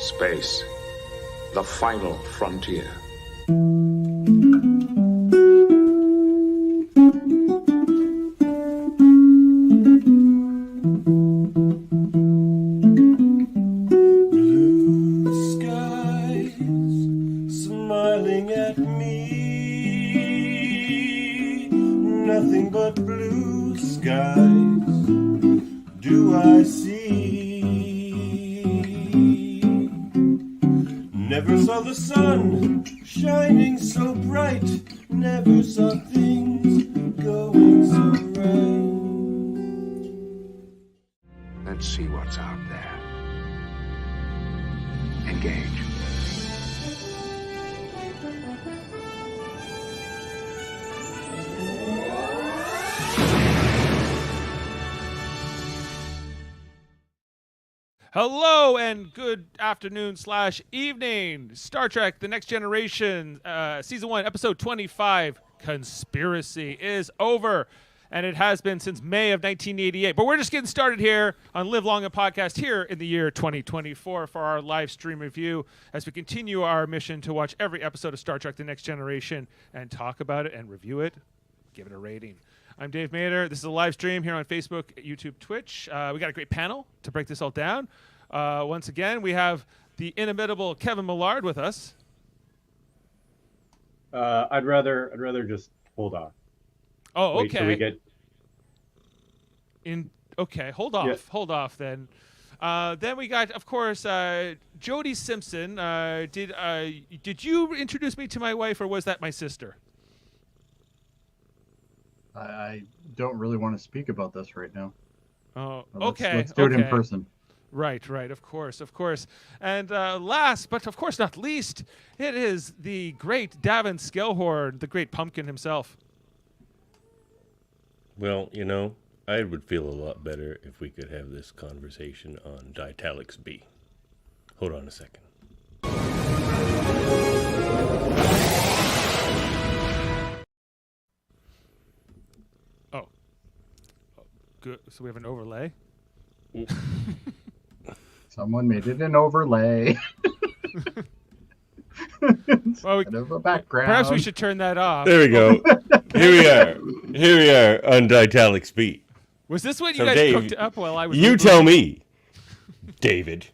Space, the final frontier. Blue skies smiling at me, nothing but blue skies do I see. Never saw the sun shining so bright, never saw things going so right. Let's see what's out there. Engage. Hello and good afternoon / evening. Star Trek: The Next Generation, Season 1, Episode 25, Conspiracy is over. And it has been since May of 1988. But we're just getting started here on Live Long and Podcast here in the year 2024 for our live stream review as we continue our mission to watch every episode of Star Trek: The Next Generation and talk about it and review it, give it a rating. I'm Dave Mader. This is a live stream here on Facebook, YouTube, Twitch. We got a great panel to break this all down. Once again, we have the inimitable Kevin Millard with us. I'd rather just hold off. Oh, Wait okay. till we get... Okay, hold off. Yeah. Hold off then. Then we got, of course, Jody Simpson. Did you introduce me to my wife, or was that my sister? I don't really want to speak about this right now. Oh, Let's- okay. Let's do it in okay. person. Right, of course. And last, but of course not least, it is the great Davan Skelhorn, the great pumpkin himself. Well, you know, I would feel a lot better if we could have this conversation on Ditalics B. Hold on a second. Oh, good. So we have an overlay. Someone made it an overlay. Well, Kind of a background. perhaps we should turn that off. There we go. Here we are on Ditalics B. Was this what you So guys Dave, cooked up while I was? You rebooting? tell me, David.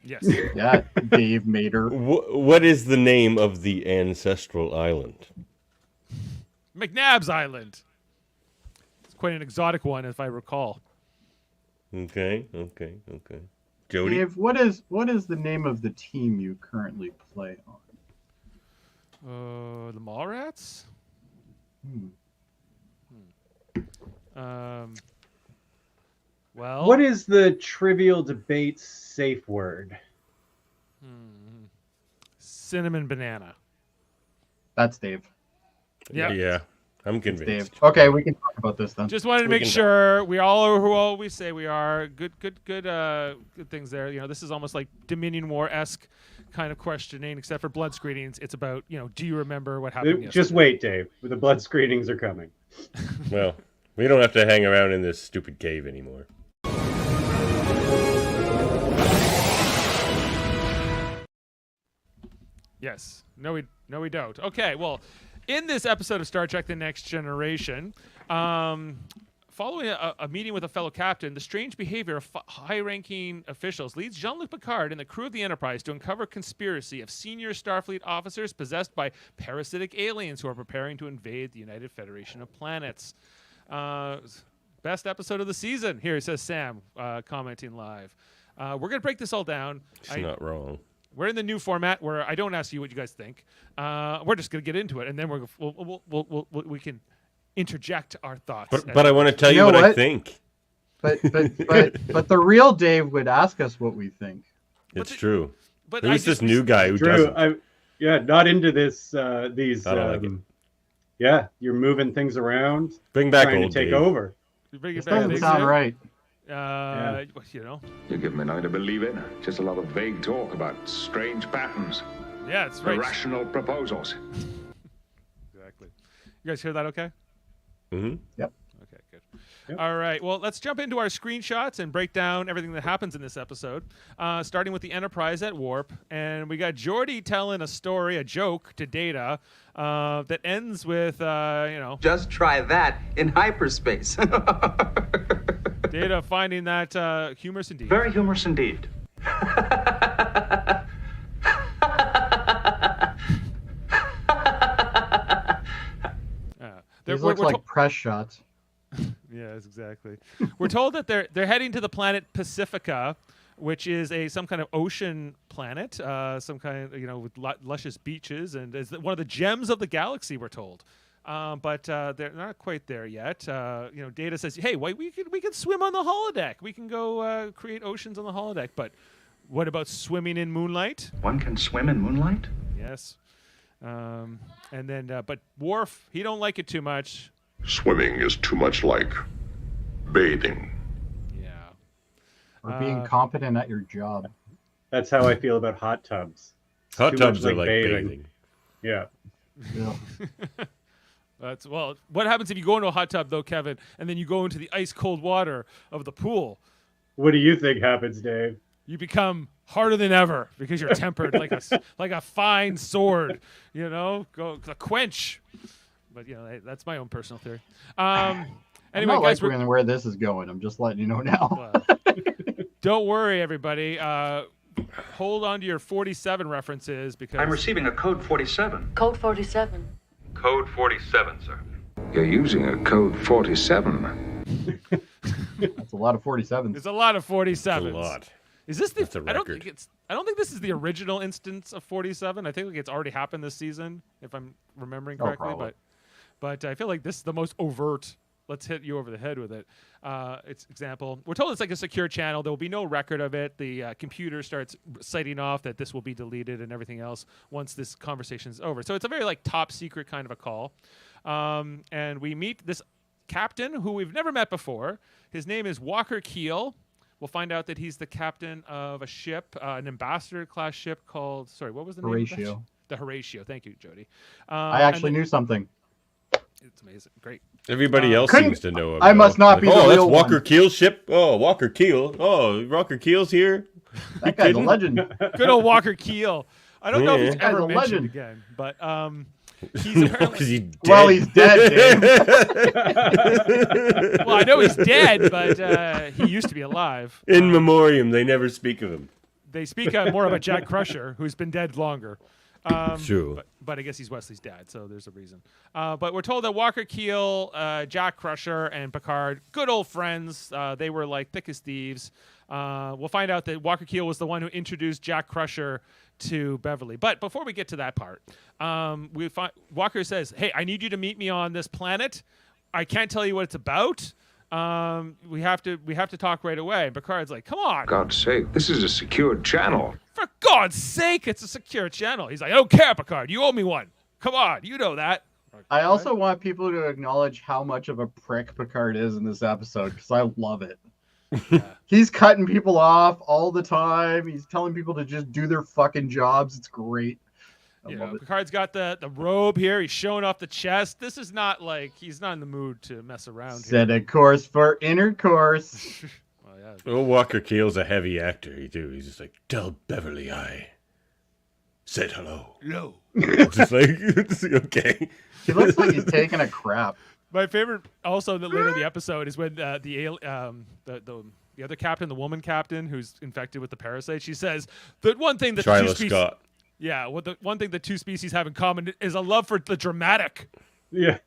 Yes. Yeah, Dave Mader. What is the name of the ancestral island? McNabb's Island. It's quite an exotic one, if I recall. Okay. Jody? Dave, what is the name of the team you currently play on? The Mallrats? Well, What is the trivial debate safe word? cinnamon banana? That's Dave. Yeah. Yeah, I'm It's convinced. Dave. Okay, we can talk about this then. Just wanted to We make can sure we all are who all we say we are. Good things there. You know, this is almost like Dominion War-esque kind of questioning, except for blood screenings. It's about, do you remember what happened yesterday? Just wait, Dave. The blood screenings are coming. Well, we don't have to hang around in this stupid cave anymore. Yes. No, we don't. Okay, well, in this episode of Star Trek: The Next Generation, following a meeting with a fellow captain, the strange behavior of high-ranking officials leads Jean-Luc Picard and the crew of the Enterprise to uncover a conspiracy of senior Starfleet officers possessed by parasitic aliens who are preparing to invade the United Federation of Planets. Best episode of the season, here says Sam, commenting live. We're going to break this all down. It's not wrong. We're in the new format where I don't ask you what you guys think. We're just going to get into it, and then we can interject our thoughts. But I want to tell you know what I what? think. But the real Dave would ask us what we think. It's true. But Who's this new guy who Drew, doesn't? not into this. These. I don't like it. Yeah, you're moving things around, Bring back trying to old take Dave. over. You bring it This back, doesn't Dave, sound Sam? right. You You give me nothing to believe in. Just a lot of vague talk about strange patterns, Yeah, it's right. irrational proposals. Exactly. You guys hear that okay? Mm-hmm. Yep. Okay, good. All right. Well, let's jump into our screenshots and break down everything that happens in this episode, starting with the Enterprise at Warp. And we got Jody telling a story, a joke to Data that ends with, Just try that in hyperspace. Data finding that humorous indeed. Very humorous indeed. These look like press shots. Yes, exactly. We're told that they're heading to the planet Pacifica, which is some kind of ocean planet, some kind of, with luscious beaches, and is one of the gems of the galaxy. We're told, but they're not quite there yet. Data says, "Hey, wait, we can swim on the holodeck. We can go create oceans on the holodeck. But what about swimming in moonlight? One can swim in moonlight? Yes." But Worf, he don't like it too much. Swimming is too much like bathing. Yeah. Or being competent at your job. That's how I feel about hot tubs. It's Hot too tubs much are like bathing. Yeah. Yeah. What happens if you go into a hot tub though, Kevin, and then you go into the ice cold water of the pool? What do you think happens, Dave? You become harder than ever because you're tempered like a fine sword. Go a quench. But that's my own personal theory. I'm Anyway, not guys, like where this is going. I'm just letting you know now. Don't worry, everybody. Hold on to your 47 references because I'm receiving a code 47. Code 47. Code 47, sir. You're using a code 47. That's a lot of 47s. there's a lot of 47s. It's a lot. Is this the? That's a I don't record. think this is the original instance of 47. I think it's already happened this season, if I'm remembering correctly. Probably. But I feel like this is the most overt. Let's hit you over the head with it. It's example. We're told it's like a secure channel. There will be no record of it. The computer starts citing off that this will be deleted and everything else once this conversation is over. So it's a very top secret kind of a call. And we meet this captain who we've never met before. His name is Walker Keel. We'll find out that he's the captain of a ship, an ambassador-class ship called... Sorry, what was the name of that ship? Horatio. The Horatio. Thank you, Jody. I actually knew something. It's amazing. Great. Everybody else couldn't- seems to know about I must not be the that's real Walker one." Keel's ship. Oh, Walker Keel. Oh, Walker Keel's here. That guy's a kidding? legend. Good old Walker Keel. I don't know if he's Yeah. ever Guy's a mentioned legend. again, but he's apparently... Because he's dead. Well, he's dead, Dave. Well, I know he's dead, but he used to be alive. In memoriam, they never speak of him. They speak more about Jack Crusher, who's been dead longer. Sure. But I guess he's Wesley's dad, so there's a reason. But we're told that Walker Keel, Jack Crusher, and Picard, good old friends. They were like thick as thieves. We'll find out that Walker Keel was the one who introduced Jack Crusher to Beverly. But before we get to that part, Walker says, "Hey, I need you to meet me on this planet. I can't tell you what it's about. We have to talk right away." And Picard's like, "Come on, God's sake, this is a secured channel. for God's sake, it's a secure channel." He's like, "I don't care, Picard. You owe me one. Come on, you know that." I also want people to acknowledge how much of a prick Picard is in this episode because I love it. He's cutting people off all the time. He's telling people to just do their fucking jobs. It's great. I love it. Picard's got the robe here. He's showing off the chest. This is not like he's not in the mood to mess around Set here. a course for intercourse. Well, yeah. Oh, Walker Keel's a heavy actor. He's just like, tell Beverly I said hello. No. Just like, okay. He looks like he's taking a crap. My favorite also later in the episode is when the other captain, the woman captain who's infected with the parasite, she says the one thing that Tryla Scott. Yeah, what the one thing the two species have in common is a love for the dramatic. Yeah.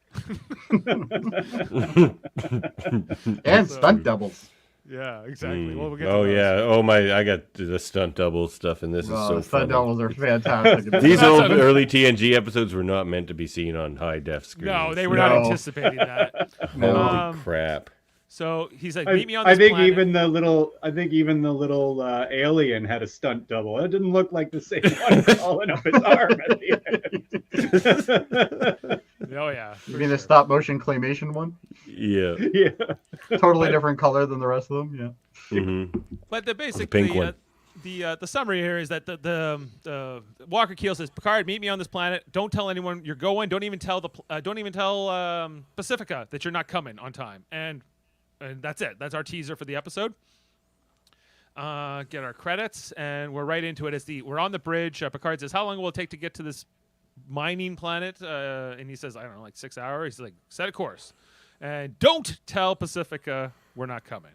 And stunt doubles. Yeah, exactly. Well, we'll get to Oh those. yeah. Oh my! I got the stunt double stuff, and this is so Stunt funny. doubles are fantastic. These old early TNG episodes were not meant to be seen on high def screens. No, they were not No. anticipating that. Holy crap! So he's like, meet me on this I think planet. even the little alien had a stunt double. It didn't look like the same one crawling up his arm at the end. Oh yeah. You for mean the sure. stop motion claymation one? Yeah. Yeah. Totally different color than the rest of them. Yeah. Mm-hmm. But the basic pink one. the summary here is that the Walker Keel says, Picard, meet me on this planet. Don't tell anyone you're going. Don't even tell Pacifica that you're not coming on time. And and that's it. That's our teaser for the episode. Get our credits, and we're right into it. We're on the bridge. Picard says, "How long will it take to get to this mining planet?" And he says, "I don't know, like 6 hours." He's like, "Set a course, and don't tell Pacifica we're not coming.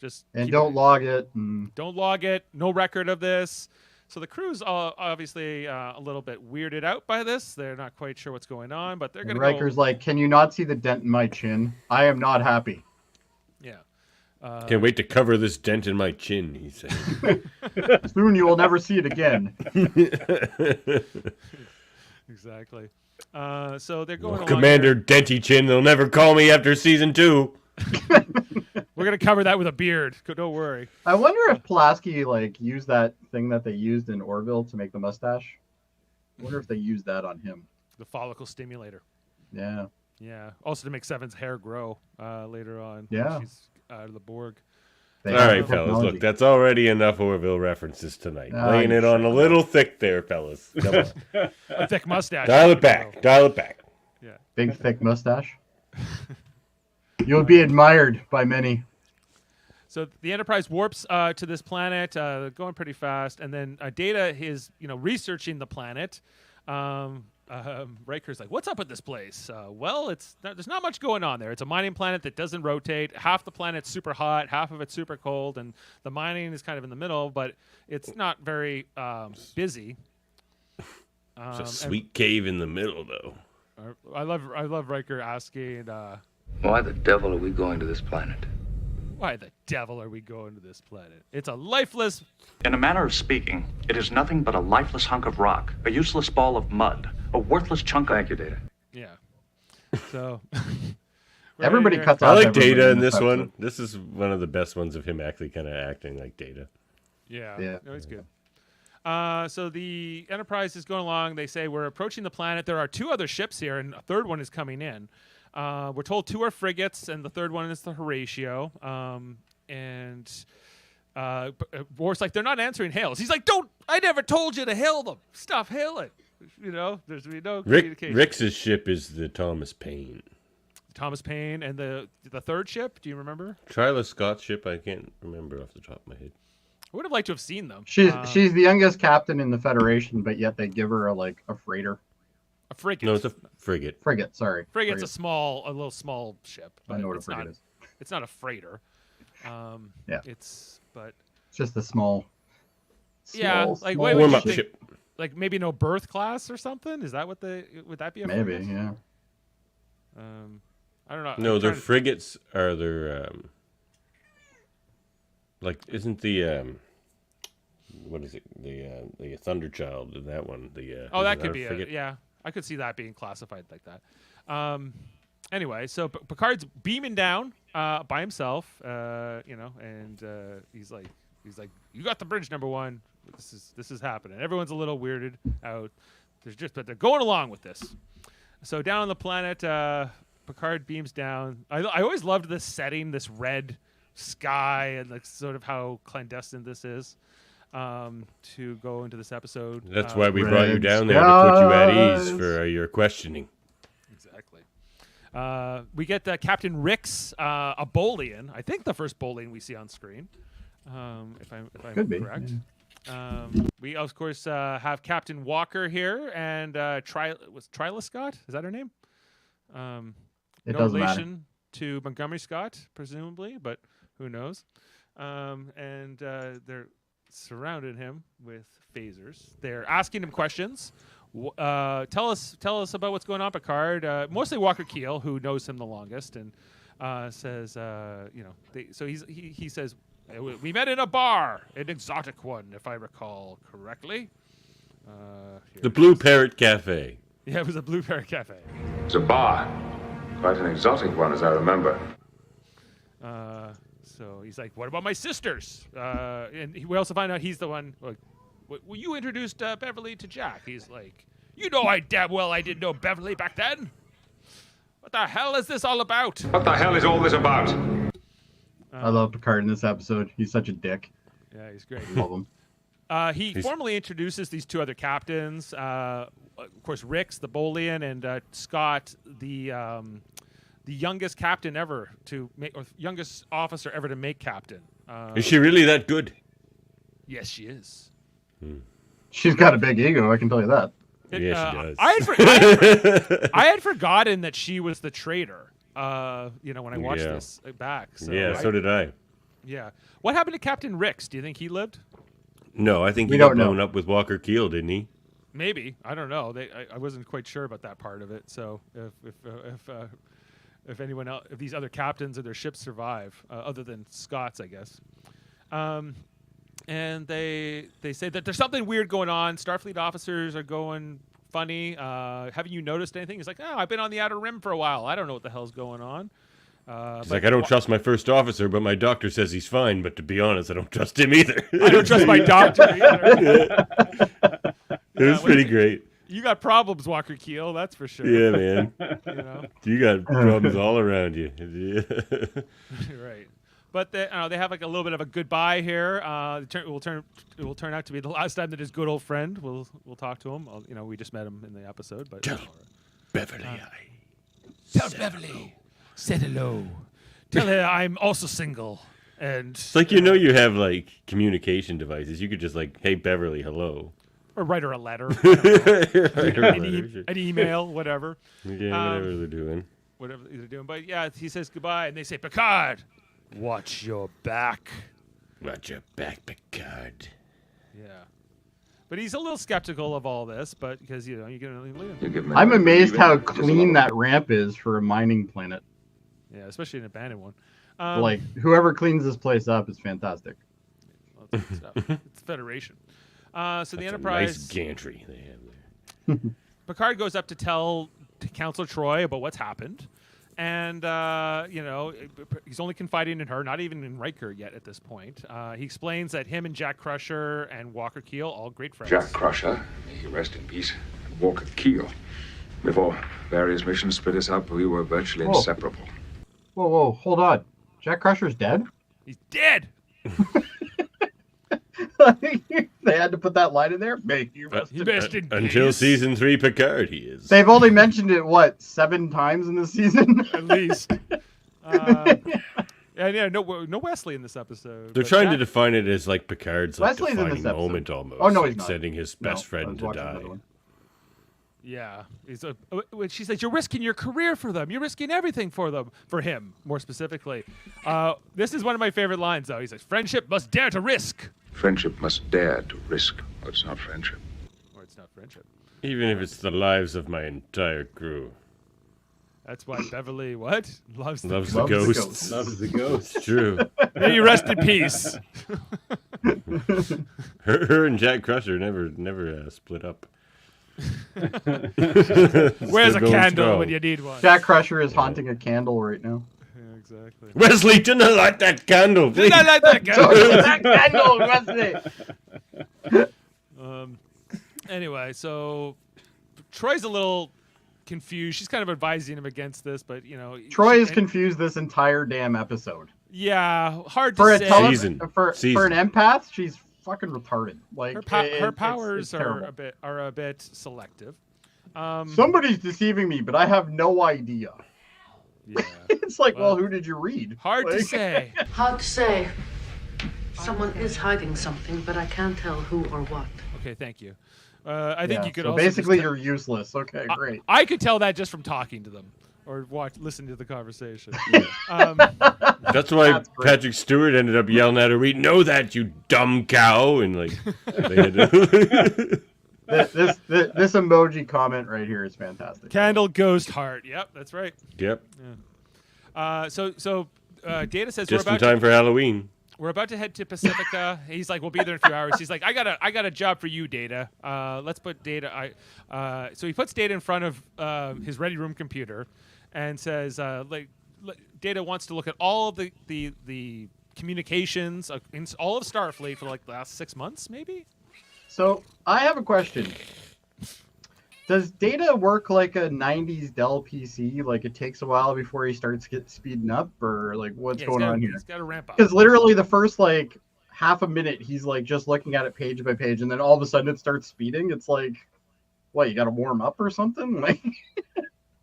Just don't log it. Don't log it. No record of this." So the crew's obviously a little bit weirded out by this. They're not quite sure what's going on, but they're going to go. Riker's like, "Can you not see the dent in my chin? I am not happy." Yeah. Can't wait to cover this dent in my chin, he said. Soon you will never see it again. Exactly. So they're going along Commander here. Denty Chin, they'll never call me after season 2. We're going to cover that with a beard. Don't worry. I wonder if Pulaski used that thing that they used in Orville to make the mustache. I wonder if they used that on him. The follicle stimulator. Yeah. Yeah. Also to make Seven's hair grow later on. Yeah. She's out of the Borg. They All have right, the fellas, technology. look, that's already enough Orville references tonight. Ah, Laying you it on a shut little thick there, fellas. Come on. A thick mustache. Dial it back. Dial it back. Yeah. Big, thick mustache. You'll be admired by many. So the Enterprise warps to this planet, going pretty fast, and then Data is, researching the planet. Riker's like, "What's up with this place?" Well, there's not much going on there. It's a mining planet that doesn't rotate. Half the planet's super hot, half of it's super cold, and the mining is kind of in the middle, but it's not very busy. It's a sweet cave in the middle, though. I love Riker asking, Why the devil are we going to this planet? "Why the devil are we going to this planet? It's a lifeless." In a manner of speaking, it is nothing but a lifeless hunk of rock, a useless ball of mud, a worthless chunk of... Thank you, Data. Yeah. So Everybody right cuts here. I off like everybody Data in this episode. one. This is one of the best ones of him actually kind of acting like Data. Yeah. Yeah. No, he's good. So the Enterprise is going along. They say we're approaching the planet. There are 2 other ships here, and a third one is coming in. We're told 2 are frigates, and the third one is the Horatio. Worf's like, "They're not answering hails." He's like, I never told you to hail them. Stop hailing. There's no communication. Rick's ship is the Thomas Paine. Thomas Paine and the third ship. Do you remember? Tryla Scott's ship, I can't remember off the top of my head. I would have liked to have seen them. She's the youngest captain in the Federation, but yet they give her a freighter. A frigate. No, it's a frigate. Frigate, sorry. Frigate's a little small ship. I know what a it's frigate not, is. It's not a freighter. Yeah. It's just a small. Yeah, small, like, small wait, Warm-up think- ship. like maybe no berth class or something. Is that would that be a Maybe, frigate? yeah. I don't know. No, I'm their trying to- frigates are their isn't the what is it, the Thunderchild in that one, Oh, that isn't could a be it. frigate? Yeah, I could see that being classified like that. Anyway, so Picard's beaming down by himself, and he's like, "You got the bridge, number 1. This is happening." Everyone's a little weirded out. But they're going along with this. So down on the planet, Picard beams down. I always loved this setting, this red sky, and sort of how clandestine this is. To go into this episode. That's why we brought you Red down there to put you at ease skies. for your questioning. Exactly. We get Captain Rix, a Bolian. I think the first Bolian we see on screen, if I'm Could be, correct. We of course have Captain Walker here, and Tryla Scott. Is that her name? It no doesn't matter. relation to Montgomery Scott, presumably, but who knows? And they're surrounded him with phasers. They're asking him questions. Tell us about what's going on, Picard. Mostly Walker Keel, who knows him the longest, and says, so he says, "We met in a bar, an exotic one, if I recall correctly." The Blue Parrot Cafe. Yeah, it was a Blue Parrot Cafe. It's a bar. Quite an exotic one, as I remember. So he's like, "What about my sisters?" And we also find out he's the one. Like, well, you introduced Beverly to Jack. He's like, I damn well I didn't know Beverly back then. What the hell is this all about? What the hell is all this about? I love Picard in this episode. He's such a dick. Yeah, he's great. Love him. He formally introduces these 2 other captains. Of course, Rix, the Bolian, and Scott, the the youngest captain ever to make, or youngest officer ever to make captain. Is she really that good? Yes, she is. She's got a big ego, I can tell you that. Yeah, she does. I had forgotten that she was the traitor. When I watched this back. So so did I. Yeah. What happened to Captain Ricks? Do you think he lived? No, I think he got blown up with Walker Keel, didn't he? Maybe. I don't know. I wasn't quite sure about that part of it. So if anyone else, if these other captains of their ships survive, other than Scott's, I guess. And they say that there's something weird going on. Starfleet officers are going funny. Haven't you noticed anything? He's like, oh, I've been on the Outer Rim for a while. I don't know what the hell's going on. He's like, I don't trust my first officer, but my doctor says he's fine. But to be honest, I don't trust him either. I don't trust my doctor either. It was pretty great. You got problems, Walker Keel, that's for sure. Yeah, man. You got problems all around you. Right. But they have like a little bit of a goodbye here. It will turn out to be the last time that his good old friend will talk to him. We just met him in the episode, but tell Beverly tell Beverly, say hello. Tell her I'm also single. And it's like you have like communication devices. You could just like, hey Beverly, hello. Or write her a letter. An email, whatever. Yeah, whatever they're doing. Whatever they're doing. But yeah, he says goodbye, and they say, Picard, watch your back. Watch your back, Picard. Yeah. But he's a little skeptical of all this, but because, you can I'm amazed how clean that ramp is for a mining planet. Yeah, especially an abandoned one. Like, whoever cleans this place up is fantastic. Well, that's good stuff. It's Federation. So the Enterprise. Nice gantry they have there. Picard goes up to Council Troy about what's happened. And, he's only confiding in her, not even in Riker yet at this point. He explains that him and Jack Crusher and Walker Keel, all great friends. Jack Crusher, may he rest in peace, and Walker Keel. Before various missions split us up, we were virtually inseparable. Whoa, hold on. Jack Crusher's dead? He's dead! They had to put that line in there? Make you rest in peace. Until season 3 Picard, he is. They've only mentioned it, 7 times in this season? At least. No Wesley in this episode. They're trying to define it as like Picard's Wesley's in defining this episode. moment almost. Oh, no, he's not. Sending his best friend to die. Yeah. She says, you're risking your career for them. You're risking everything for them. For him, more specifically. This is one of my favorite lines, though. He says, friendship must dare to risk. Friendship must dare to risk, or it's not friendship. Or it's not friendship. Even if it's the lives of my entire crew. That's why Beverly, what? Loves the ghosts. Loves the ghosts. It's true. May you rest in peace. her and Jack Crusher never split up. Where's a candle strong. when you need one? Jack Crusher is haunting a candle right now. Yeah, exactly. Wesley, do not light that candle, please. Do not light that candle. That candle, Wesley. Anyway, so Troy's a little confused. She's kind of advising him against this, but Troy is confused this entire damn episode. Yeah, hard For to a say. for an empath, she's fucking retarded. Like her powers it's are a bit selective. Somebody's deceiving me, but I have no idea. Yeah. It's like, well, who did you read? Hard to say. Hard to say. Someone is hiding something, but I can't tell who or what. Okay, thank you. I think you could also basically you're useless. Okay, great. I could tell that just from talking to them or listening to the conversation. That's why Patrick Stewart ended up yelling at her, "We know that, you dumb cow!" And like, they had to this emoji comment right here is fantastic. Candle, ghost, heart. Yep, that's right. Yep. Yeah. So Data says just in time for Halloween. We're about to head to Pacifica. He's like, we'll be there in a few hours. He's like, I got a job for you, Data. Let's put Data. So he puts Data in front of his ready room computer, and says, Data wants to look at all of the communications in all of Starfleet for like the last 6 months, maybe. So I have a question. Does Data work like a 90s Dell PC? Like it takes a while before he starts speeding up, or like what's going on here? He's got to ramp up. Because literally the first like half a minute, he's like just looking at it page by page, and then all of a sudden it starts speeding. It's like, what, you got to warm up or something? Like,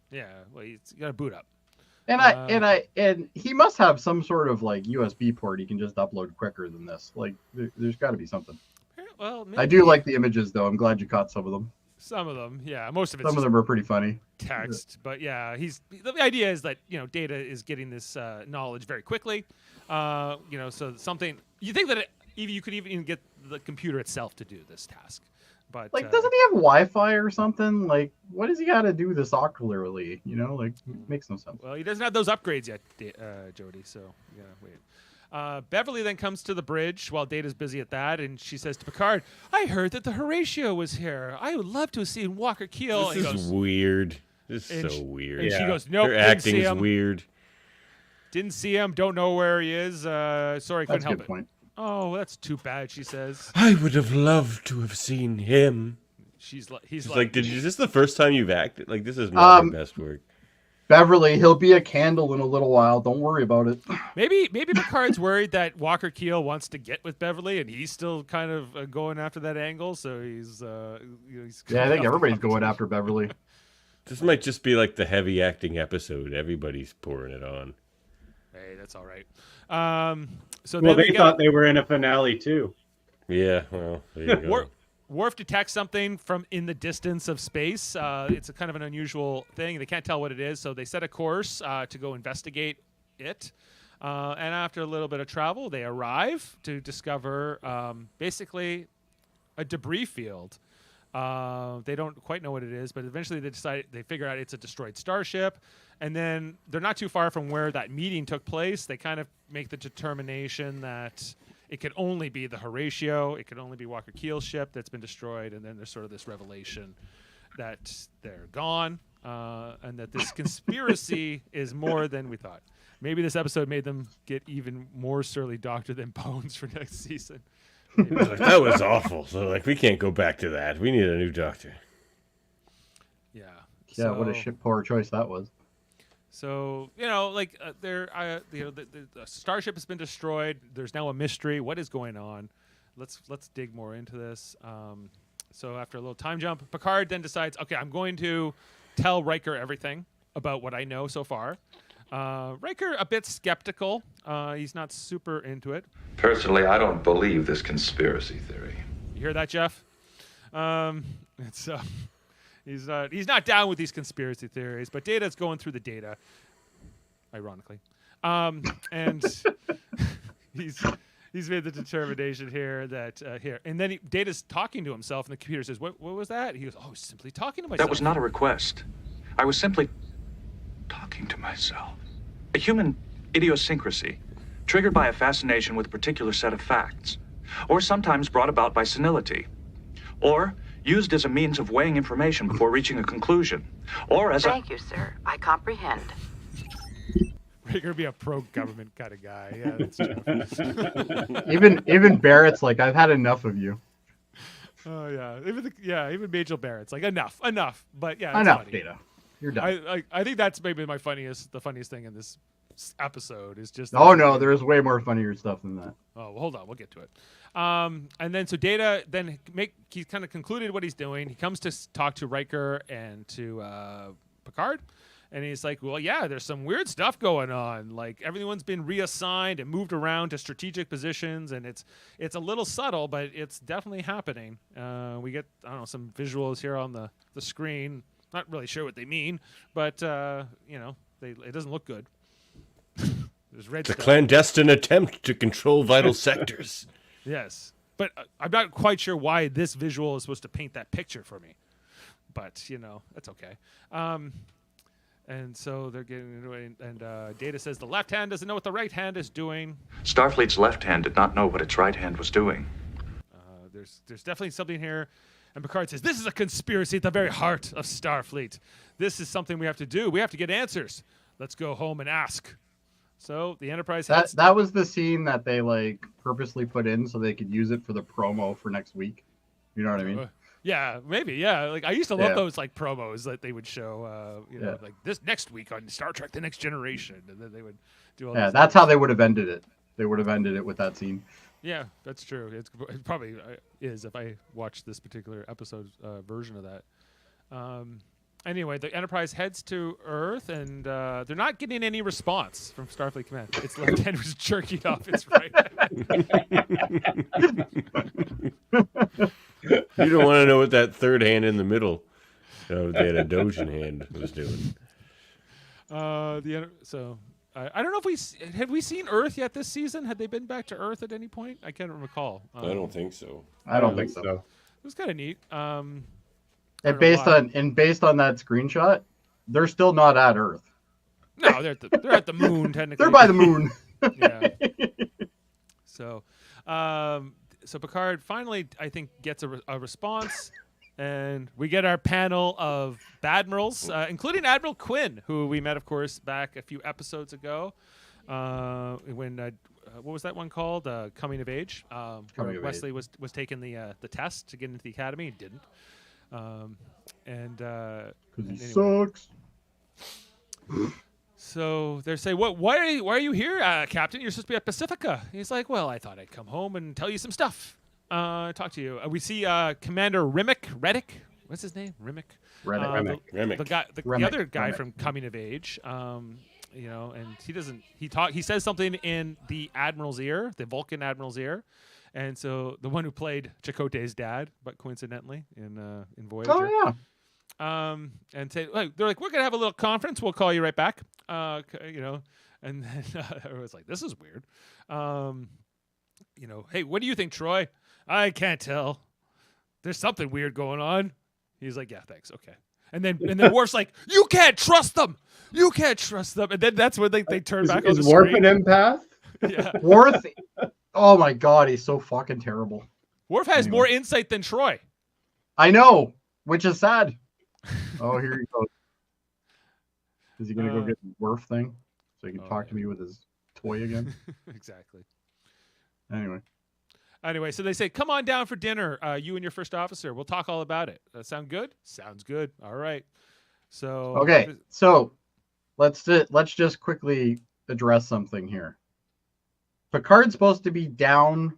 yeah, well, you got to boot up. And he must have some sort of like USB port he can just upload quicker than this. Like there's got to be something. Well, maybe. I do like the images though. I'm glad you caught some of them. Some of them, yeah. Most of it's some of them are pretty funny. Text, but yeah, the idea is that Data is getting this knowledge very quickly. So something you think that you could even get the computer itself to do this task, but like doesn't he have Wi-Fi or something? Like what does he got to do this ocularly? Like makes no sense. Well, he doesn't have those upgrades yet, Jody. So yeah, wait. Beverly then comes to the bridge while Data's busy at that, and she says to Picard, "I heard that the Horatio was here. I would love to have seen Walker Keel." This is weird. This is so weird. And she goes, "Nope, her didn't acting see is him. weird. Didn't see him. Don't know where he is. Sorry, couldn't help it." Point. Oh, that's too bad. She says, "I would have loved to have seen him." He's like, like, is this the first time you've acted? Like, this is not your best work. Beverly, he'll be a candle in a little while. Don't worry about it. Maybe Picard's worried that Walker Keel wants to get with Beverly, and he's still kind of going after that angle. So he's yeah, I think everybody's going after Beverly. This might just be like the heavy acting episode. Everybody's pouring it on. Hey, that's all right. So well, they thought they were in a finale too. Yeah, well, there you go. Worf detects something from in the distance of space. It's a kind of an unusual thing. They can't tell what it is, so they set a course to go investigate it. And after a little bit of travel, they arrive to discover basically a debris field. They don't quite know what it is, but eventually they figure out it's a destroyed starship. And then they're not too far from where that meeting took place. They kind of make the determination that it could only be the Horatio. It could only be Walker Keel's ship that's been destroyed. And then there's sort of this revelation that they're gone and that this conspiracy is more than we thought. Maybe this episode made them get even more surly doctor than Bones for next season. That was awful. So, we can't go back to that. We need a new doctor. Yeah. Yeah, what a shit poor choice that was. So, the starship has been destroyed. There's now a mystery. What is going on? Let's dig more into this. So after a little time jump, Picard then decides, okay, I'm going to tell Riker everything about what I know so far. Riker a bit skeptical. He's not super into it. Personally, I don't believe this conspiracy theory. You hear that, Jeff? He's not down with these conspiracy theories, but Data's going through the data, ironically, and he's made the determination here that and then Data's talking to himself, and the computer says, "What was that?" He goes, "Oh, simply talking to myself." That was not a request. I was simply talking to myself. A human idiosyncrasy, triggered by a fascination with a particular set of facts, or sometimes brought about by senility, or used as a means of weighing information before reaching a conclusion, or as Thank you, sir. I comprehend. Riker be a pro-government kind of guy. Yeah, that's true. even Barrett's like, I've had enough of you. Oh yeah, even Majel Barrett's like, enough. But yeah, it's enough, funny. Data. You're done. I think that's maybe the funniest thing in this episode is just. Oh no, there's way more funnier stuff than that. Oh, well, hold on, we'll get to it. And then so Data he kind of concluded what he's doing. He comes to talk to Riker and to Picard, and he's like, "Well, yeah, there's some weird stuff going on. Like everyone's been reassigned and moved around to strategic positions, and it's a little subtle, but it's definitely happening. We get some visuals here on the screen. Not really sure what they mean, but it doesn't look good. There's red stuff. A clandestine attempt to control vital sectors." Yes, but I'm not quite sure why this visual is supposed to paint that picture for me. But, that's okay. And so they're getting into it, and Data says the left hand doesn't know what the right hand is doing. Starfleet's left hand did not know what its right hand was doing. There's definitely something here. And Picard says, this is a conspiracy at the very heart of Starfleet. This is something we have to do. We have to get answers. Let's go home and ask. So the Enterprise that was the scene that they purposely put in so they could use it for the promo for next week. You know what I mean? Yeah, maybe. Yeah, I used to love those promos that they would show. Like this next week on Star Trek: The Next Generation, and then they would do all. Yeah, that's how they would have ended it. They would have ended it with that scene. Yeah, that's true. It probably is if I watched this particular episode version of that. Anyway, the Enterprise heads to Earth, and they're not getting any response from Starfleet Command. Its lieutenant was jerking off its right hand. You don't want to know what that third hand in the middle of the Dojin hand was doing. I don't know if had we seen Earth yet this season? Had they been back to Earth at any point? I can't recall. I don't think so. I don't think so. It was kind of neat. And based on that screenshot, they're still not at Earth. No, they're at the moon technically. They're by the moon. Yeah. So Picard finally, I think, gets a response, and we get our panel of Badmirals, including Admiral Quinn, who we met, of course, back a few episodes ago. When what was that one called? Coming of Age. Where Wesley was taking the test to get into the academy. He didn't. Because he sucks. So they're saying, why are you here, Captain? You're supposed to be at Pacifica. He's like, well, I thought I'd come home and tell you some stuff. Talk to you. We see Commander Reddick. What's his name? Reddick. The other guy from Coming of Age. And he says something in the Admiral's ear, the Vulcan Admiral's ear. And so the one who played Chakotay's dad, but coincidentally in Voyager. Oh, yeah. And say, they're like, we're going to have a little conference. We'll call you right back. And then I was like, this is weird. Hey, what do you think, Troy? I can't tell. There's something weird going on. He's like, yeah, thanks. Okay. And then Worf's like, you can't trust them. You can't trust them. And then that's when they turn back on the Worf screen. an empath? Yeah. Worf, oh my God, he's so fucking terrible. Worf has more insight than Troy. I know, which is sad. Oh, here he goes. Is he going to go get the Worf thing so he can talk to me with his toy again? Exactly. Anyway, so they say, come on down for dinner, you and your first officer. We'll talk all about it. That sound good? Sounds good. All right. So okay, so let's just quickly address something here. Picard's supposed to be down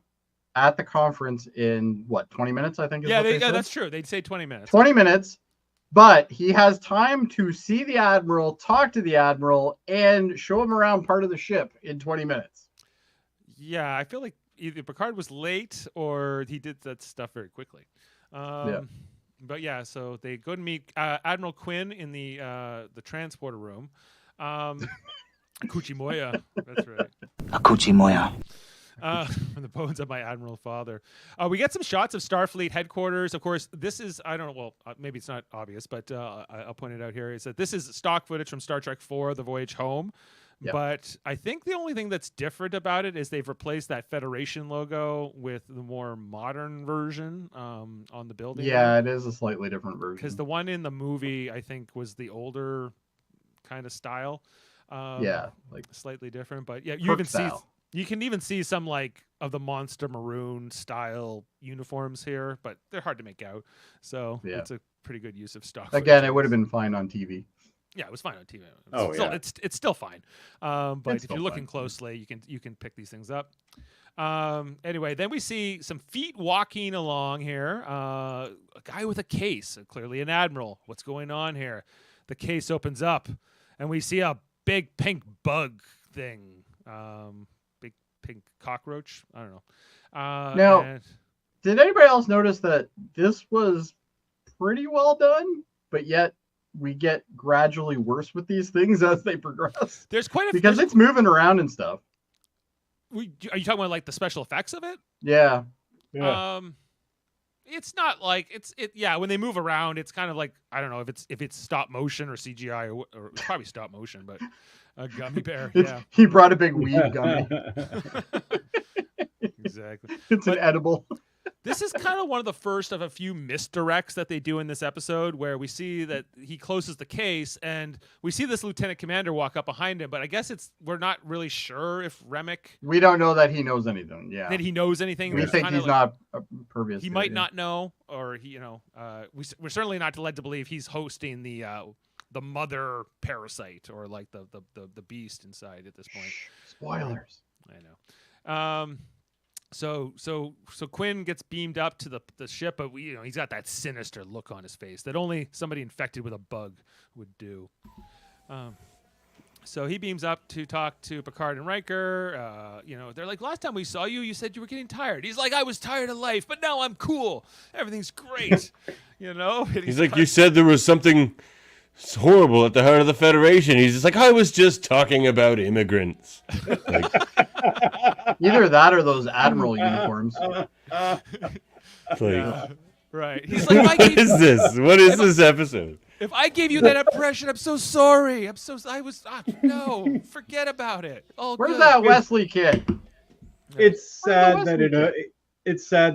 at the conference in, 20 minutes, I think? That's true. They'd say 20 minutes. 20 minutes. But he has time to see the Admiral, talk to the Admiral, and show him around part of the ship in 20 minutes. Yeah, I feel like either Picard was late or he did that stuff very quickly. But yeah, so they go to meet Admiral Quinn in the transporter room. Kuchimoya, that's right. Kuchimoya. From the bones of my admiral father. We get some shots of Starfleet headquarters. Of course, this is, I don't know, well, maybe it's not obvious, but I'll point it out here, is that this is stock footage from Star Trek IV, The Voyage Home. Yep. But I think the only thing that's different about it is they've replaced that Federation logo with the more modern version on the building. Yeah, it is a slightly different version. Because the one in the movie, I think, was the older kind of style. Like slightly different, but yeah, you can even see some like of the Monster Maroon style uniforms here, but they're hard to make out. So it's a pretty good use of stock. Again, it would have been fine on TV. Yeah, it was fine on TV. It's still fine. But if you're looking closely, you can pick these things up. Anyway, then we see some feet walking along here. A guy with a case, clearly an admiral. What's going on here? The case opens up, and we see a big pink bug thing. Big pink cockroach. I don't know. Now, did anybody else notice that this was pretty well done, but yet we get gradually worse with these things as they progress? There's quite a because it's moving around and stuff. Are you talking about like the special effects of it? Yeah. It's not like yeah, when they move around, it's kind of like, I don't know if it's stop motion or CGI or it's probably stop motion, but a gummy bear. Yeah. He brought a big weed gummy. Exactly. It's an edible. This is kind of one of the first of a few misdirects that they do in this episode, where we see that he closes the case and we see this lieutenant commander walk up behind him, but I guess we're not really sure if Remick. We don't know that he knows anything. Yeah. That he knows anything. We think he's not pervious. He might not know, or he, we're certainly not led to believe he's hosting the mother parasite or like the beast inside at this point. Spoilers. I know. So Quinn gets beamed up to the ship, but he's got that sinister look on his face that only somebody infected with a bug would do. So he beams up to talk to Picard and Riker. They're like, last time we saw you, you said you were getting tired. He's like, I was tired of life, but now I'm cool. Everything's great. He's like, you said there was something horrible at the heart of the Federation. He's just like, I was just talking about immigrants. Either that or those Admiral uniforms. Right. He's like, what is this? What is this episode? If I gave you that impression, I'm so sorry. No, forget about it. Where's that Wesley kid? It's sad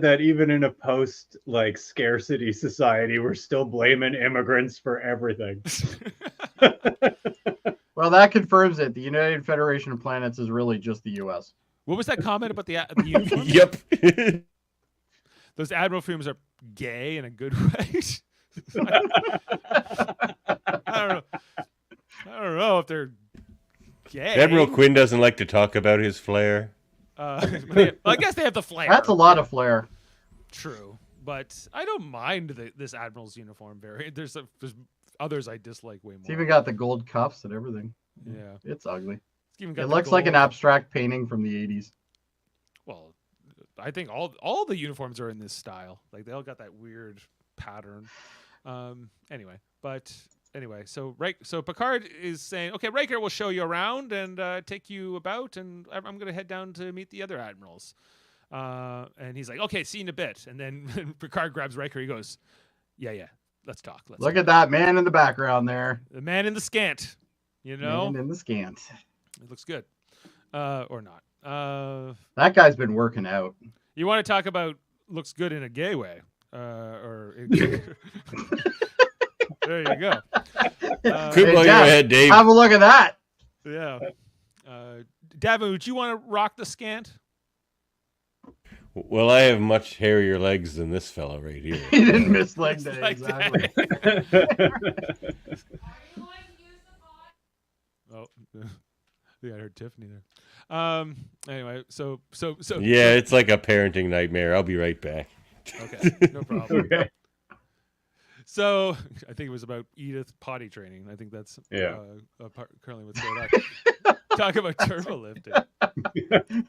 that even in a post scarcity society, we're still blaming immigrants for everything. Well, that confirms it. The United Federation of Planets is really just the U.S. What was that comment about the uniform? Yep. Those Admiral fumes are gay in a good way. I don't know if they're gay. Admiral Quinn doesn't like to talk about his flair. Well, I guess they have the flair. That's a lot of flair. True, but I don't mind this Admiral's uniform variant. There's others I dislike way more. It's even got the gold cuffs and everything. Yeah, it's ugly. It looks like an abstract painting from the 80s. Well, I think all the uniforms are in this style. Like they all got that weird pattern. Anyway, so Picard is saying, okay, Riker will show you around and take you about, and I'm going to head down to meet the other admirals. And he's like, okay, see you in a bit. And then Picard grabs Riker. He goes, yeah, let's talk. Look at that man in the background there. The man in the scant, Man in the scant. It looks good. Or not. That guy's been working out. You want to talk about looks good in a gay way? There you go. Could blow your head, Dave. Have a look at that. Yeah. Davan, would you want to rock the scant? Well, I have much hairier legs than this fella right here. He didn't miss leg day. Exactly. Oh, yeah, I heard Tiffany there. Anyway, so. Yeah, it's like a parenting nightmare. I'll be right back. Okay, no problem. Okay. So I think it was about Edith potty training. I think that's currently what's going on. Talk about turbo lifting.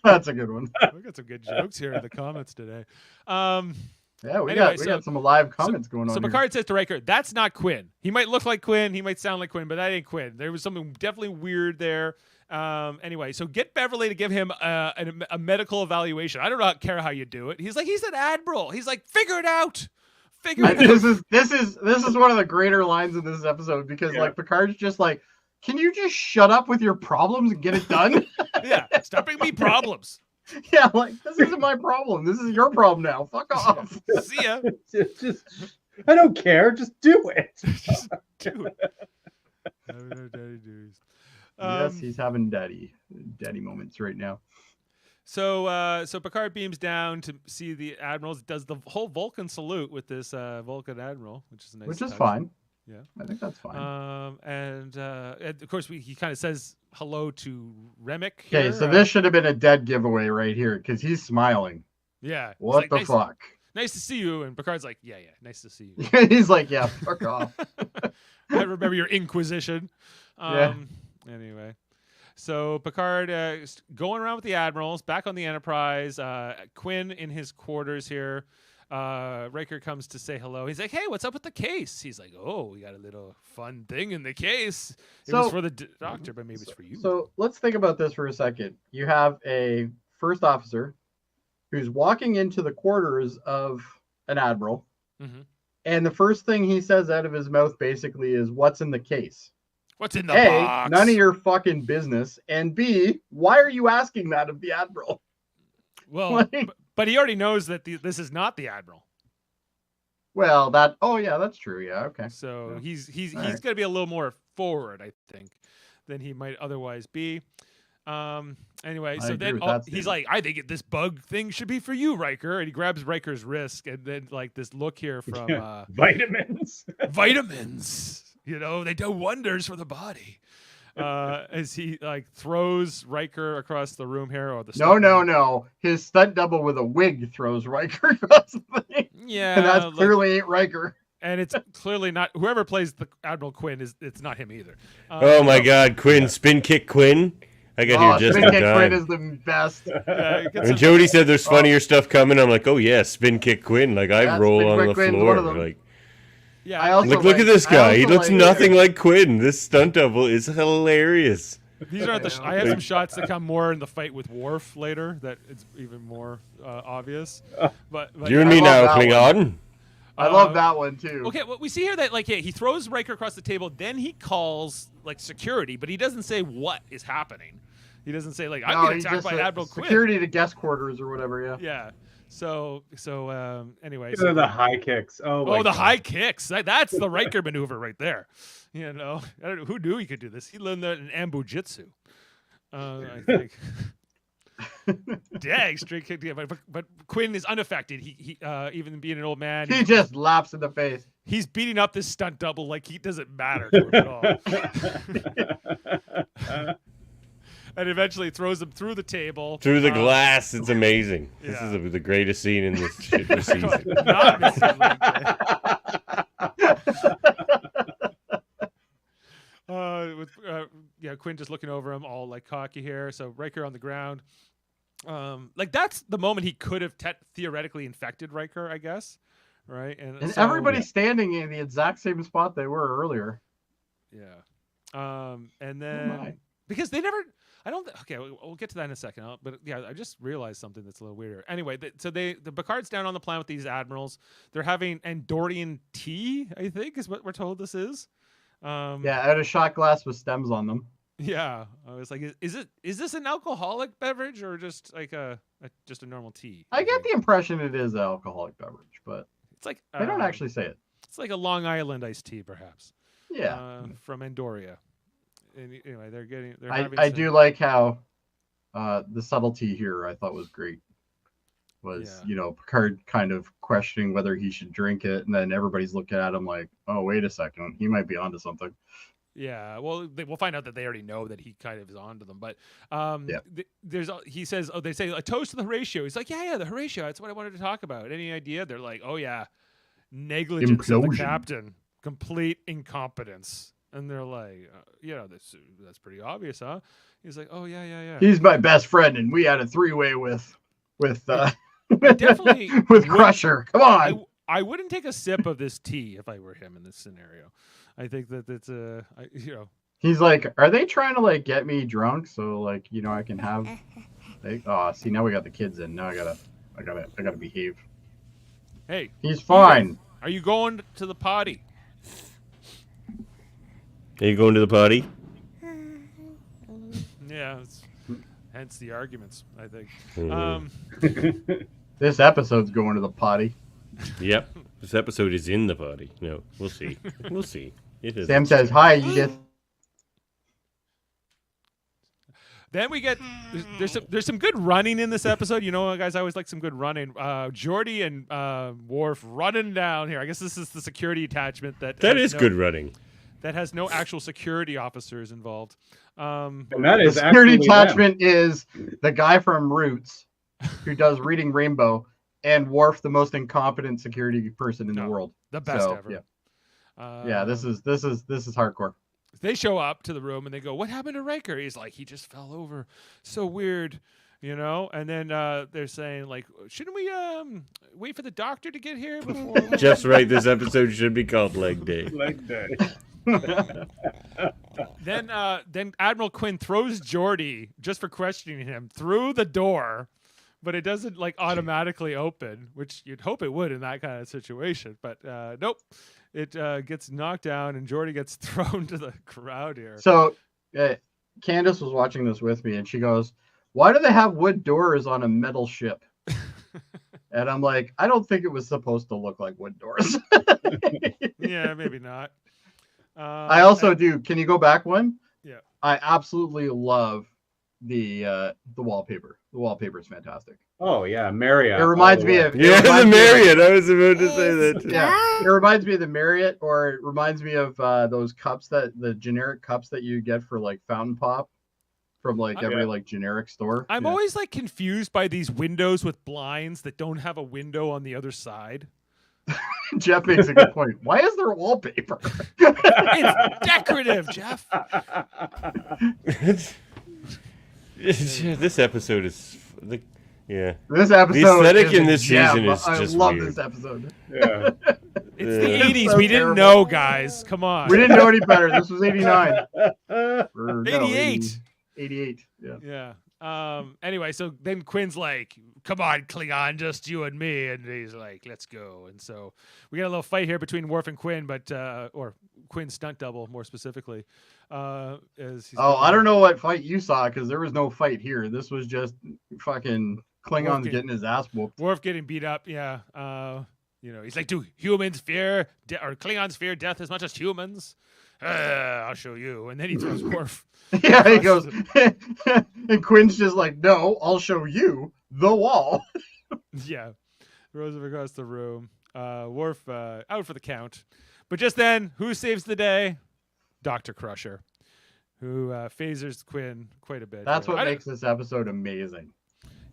That's a good one. We got some good jokes here in the comments today. Yeah, we got some live comments going on. So Picard says to Riker, "That's not Quinn. He might look like Quinn, he might sound like Quinn, but that ain't Quinn. There was something definitely weird there." Anyway, so get Beverly to give him a medical evaluation. I don't care how you do it. He's like, he's an admiral. He's like, figure it out. This is one of the greater lines in this episode because Picard's just like, can you just shut up with your problems and get it done? Yeah, stop bringing me problems. Yeah, this isn't my problem. This is your problem now. Fuck off. See ya. Just, I don't care. Just do it. Just do it. Yes, he's having daddy moments right now. So Picard beams down to see the admirals. Does the whole Vulcan salute with this Vulcan admiral, which is nice. Which is fine. Yeah, I think that's fine. And of course, he kind of says hello to Remick. Okay, so this should have been a dead giveaway right here because he's smiling. Yeah. What the fuck? Nice to see you. And Picard's like, yeah, nice to see you. He's like, yeah, fuck off. I remember your Inquisition. Yeah. Anyway. So Picard is going around with the admirals, back on the Enterprise. Quinn in his quarters here. Riker comes to say hello. He's like, hey, what's up with the case? He's like, oh, we got a little fun thing in the case. It was for the doctor, but maybe it's for you. So let's think about this for a second. You have a first officer who's walking into the quarters of an admiral. Mm-hmm. And the first thing he says out of his mouth basically is, what's in the case? What's in the A, box? None of your fucking business. And B, why are you asking that of the admiral? Well, but he already knows that this is not the admiral. Well, that's true. Yeah, okay. So he's going to be a little more forward, I think, than he might otherwise be. Anyway, so then he's like, I think this bug thing should be for you, Riker. And he grabs Riker's wrist, and then this look here from vitamins. Vitamins. They do wonders for the body. as he like throws Riker across the room here, or the no. His stunt double with a wig throws Riker across the thing. Yeah, and that clearly ain't Riker. And it's clearly not whoever plays the Admiral Quinn it's not him either. Oh my God, Quinn, spin kick Quinn. I got here just in time. Spin kick Quinn is the best. When Jody said there's funnier stuff coming, I'm like, oh yeah, spin kick Quinn. Like I roll on the floor. Like, yeah. I also look at this guy. He looks nothing like Quinn. This stunt double is hilarious. These aren't the. I have some shots that come more in the fight with Worf later. That it's even more obvious. But you and me now, Klingon. I love that one too. Okay, well, we see here that he throws Riker across the table, then he calls like security, but he doesn't say what is happening. He doesn't say like I'm getting attacked by Admiral Quinn. Security to guest quarters or whatever. Yeah. Yeah. So anyway. So the high kicks. Oh, the high kicks. That's the Riker maneuver right there. You know, I don't know who knew he could do this. He learned that in Ambujitsu. I think. Dang, straight kick. But Quinn is unaffected. He even being an old man, he just laughs in the face. He's beating up this stunt double like he doesn't matter to him at all. And eventually throws him through the table, through the glass. It's amazing. Yeah. This is the greatest scene in this season. Quinn just looking over him, all like cocky here. So Riker on the ground. Like that's the moment he could have theoretically infected Riker, I guess, right? And so, everybody's standing in the exact same spot they were earlier. Yeah. And then because they never. I don't. Okay, we'll get to that in a second. But yeah, I just realized something that's a little weirder. Anyway, the Picard's down on the planet with these admirals. They're having Andorian tea, I think, is what we're told this is. Out of shot glass with stems on them. Yeah, I was like, is this an alcoholic beverage or just like just a normal tea? I get the impression it is an alcoholic beverage, but it's like they don't actually say it. It's like a Long Island iced tea, perhaps. Yeah, from Andoria. And anyway, they're I do like how the subtlety here I thought was great. Picard kind of questioning whether he should drink it, and then everybody's looking at him like, oh, wait a second, he might be onto something. Yeah, well, we'll find out that they already know that he kind of is onto them. But he says, they say a toast to the Horatio. He's like, yeah, the Horatio. That's what I wanted to talk about. Any idea? They're like, oh yeah, negligence of the captain, complete incompetence. And they're like, that's pretty obvious, huh? He's like, oh yeah. He's my best friend, and we had a three-way with definitely with Crusher. Come on. I wouldn't take a sip of this tea if I were him in this scenario. I think that it's He's like, are they trying to like get me drunk so like I can have? See, now we got the kids in. Now I gotta behave. Hey, he's fine. Are you going to the potty? Are you going to the potty? Yeah, hence the arguments, I think. This episode's going to the potty. Yep, this episode is in the potty. No, we'll see. We'll see. Sam says, "Hi, Edith." Then we get there's some good running in this episode. Guys, I always like some good running. Jody and Worf running down here. I guess this is the security attachment that is good running. That has no actual security officers involved. And that is the security attachment is the guy from Roots who does Reading Rainbow, and Worf, the most incompetent security person in the world. The best ever. Yeah. This is hardcore. They show up to the room and they go, "What happened to Riker?" He's like, "He just fell over. So weird." And then they're saying like, shouldn't we wait for the doctor to get here before? Jeff's right. This episode should be called Leg Day. Leg Day. Then Admiral Quinn throws Jody just for questioning him through the door, but it doesn't like automatically open, which you'd hope it would in that kind of situation. But nope, it gets knocked down and Jody gets thrown to the crowd here. So Candace was watching this with me, and she goes, "Why do they have wood doors on a metal ship?" And I'm like, I don't think it was supposed to look like wood doors. Yeah, maybe not. I also do. Can you go back one? Yeah. I absolutely love the wallpaper. The wallpaper is fantastic. Oh yeah, Marriott. It reminds me of the Marriott. I was about to say that. Yeah, it reminds me of the Marriott, or it reminds me of those cups the generic cups that you get for like fountain pop from like every like generic store. I'm always like confused by these windows with blinds that don't have a window on the other side. Jeff makes a good point. Why is there wallpaper? It's decorative, Jeff. This episode is This episode, the aesthetic in this season is just I love weird. this episode. Yeah. It's the 80s. so We didn't terrible. know, guys. Come on. We didn't know any better. This was 89. Or, no, 88. 88. Yeah. Yeah. Anyway, so then Quinn's like, come on, Klingon, just you and me. And he's like, let's go. And so we got a little fight here between Worf and Quinn, or Quinn's stunt double, more specifically. I don't know what fight you saw, because there was no fight here. This was just fucking Klingons getting his ass whooped. Worf getting beat up, yeah. He's like, do humans fear, or Klingons fear death as much as humans? I'll show you. And then he throws Worf. Yeah, he goes, and Quinn's just like, no, I'll show you the wall. Yeah, throws him across the room. Worf out for the count. But just then, who saves the day? Dr. Crusher, who phasers Quinn quite a bit. That's what makes this episode amazing.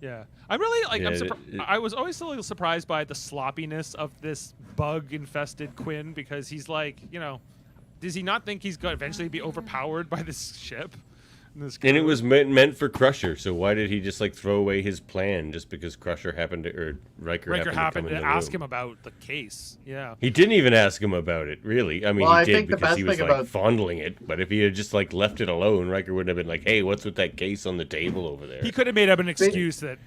Yeah, I'm really like I was always a little surprised by the sloppiness of this bug-infested Quinn, because he's like, does he not think he's going to eventually be overpowered by this ship? And it was meant for Crusher, so why did he just like throw away his plan just because Crusher happened to, or Riker happened to ask him about the case? Yeah, he didn't even ask him about it, really. I mean, he did because he was like fondling it. But if he had just like left it alone, Riker wouldn't have been like, "Hey, what's with that case on the table over there?" He could have made up an excuse that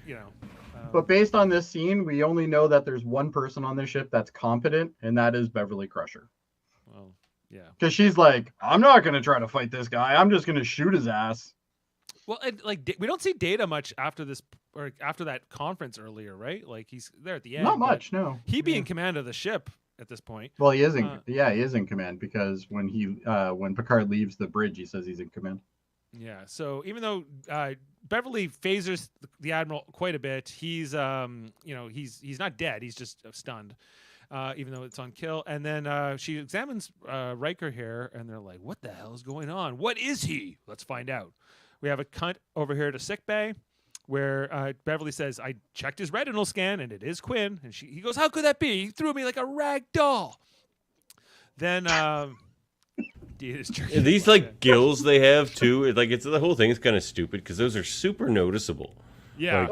But based on this scene, we only know that there's one person on this ship that's competent, and that is Beverly Crusher. Well, yeah. Because she's like, I'm not going to try to fight this guy. I'm just going to shoot his ass. Well, and like we don't see Data much after this, or after that conference earlier, right? Like he's there at the end. Not much, no. He'd be in command of the ship at this point. Well, he is in. He is in command, because when Picard leaves the bridge, he says he's in command. Yeah. So even though Beverly phasers the Admiral quite a bit, he's he's not dead. He's just stunned. Even though it's on kill. And then she examines Riker here, and they're like, what the hell is going on? What is he? Let's find out. We have a cunt over here to sickbay, where Beverly says, I checked his retinal scan, and it is Quinn. And he goes, how could that be? He threw me like a rag doll. Then these like gills they have too. It's the whole thing is kind of stupid, because those are super noticeable. Yeah.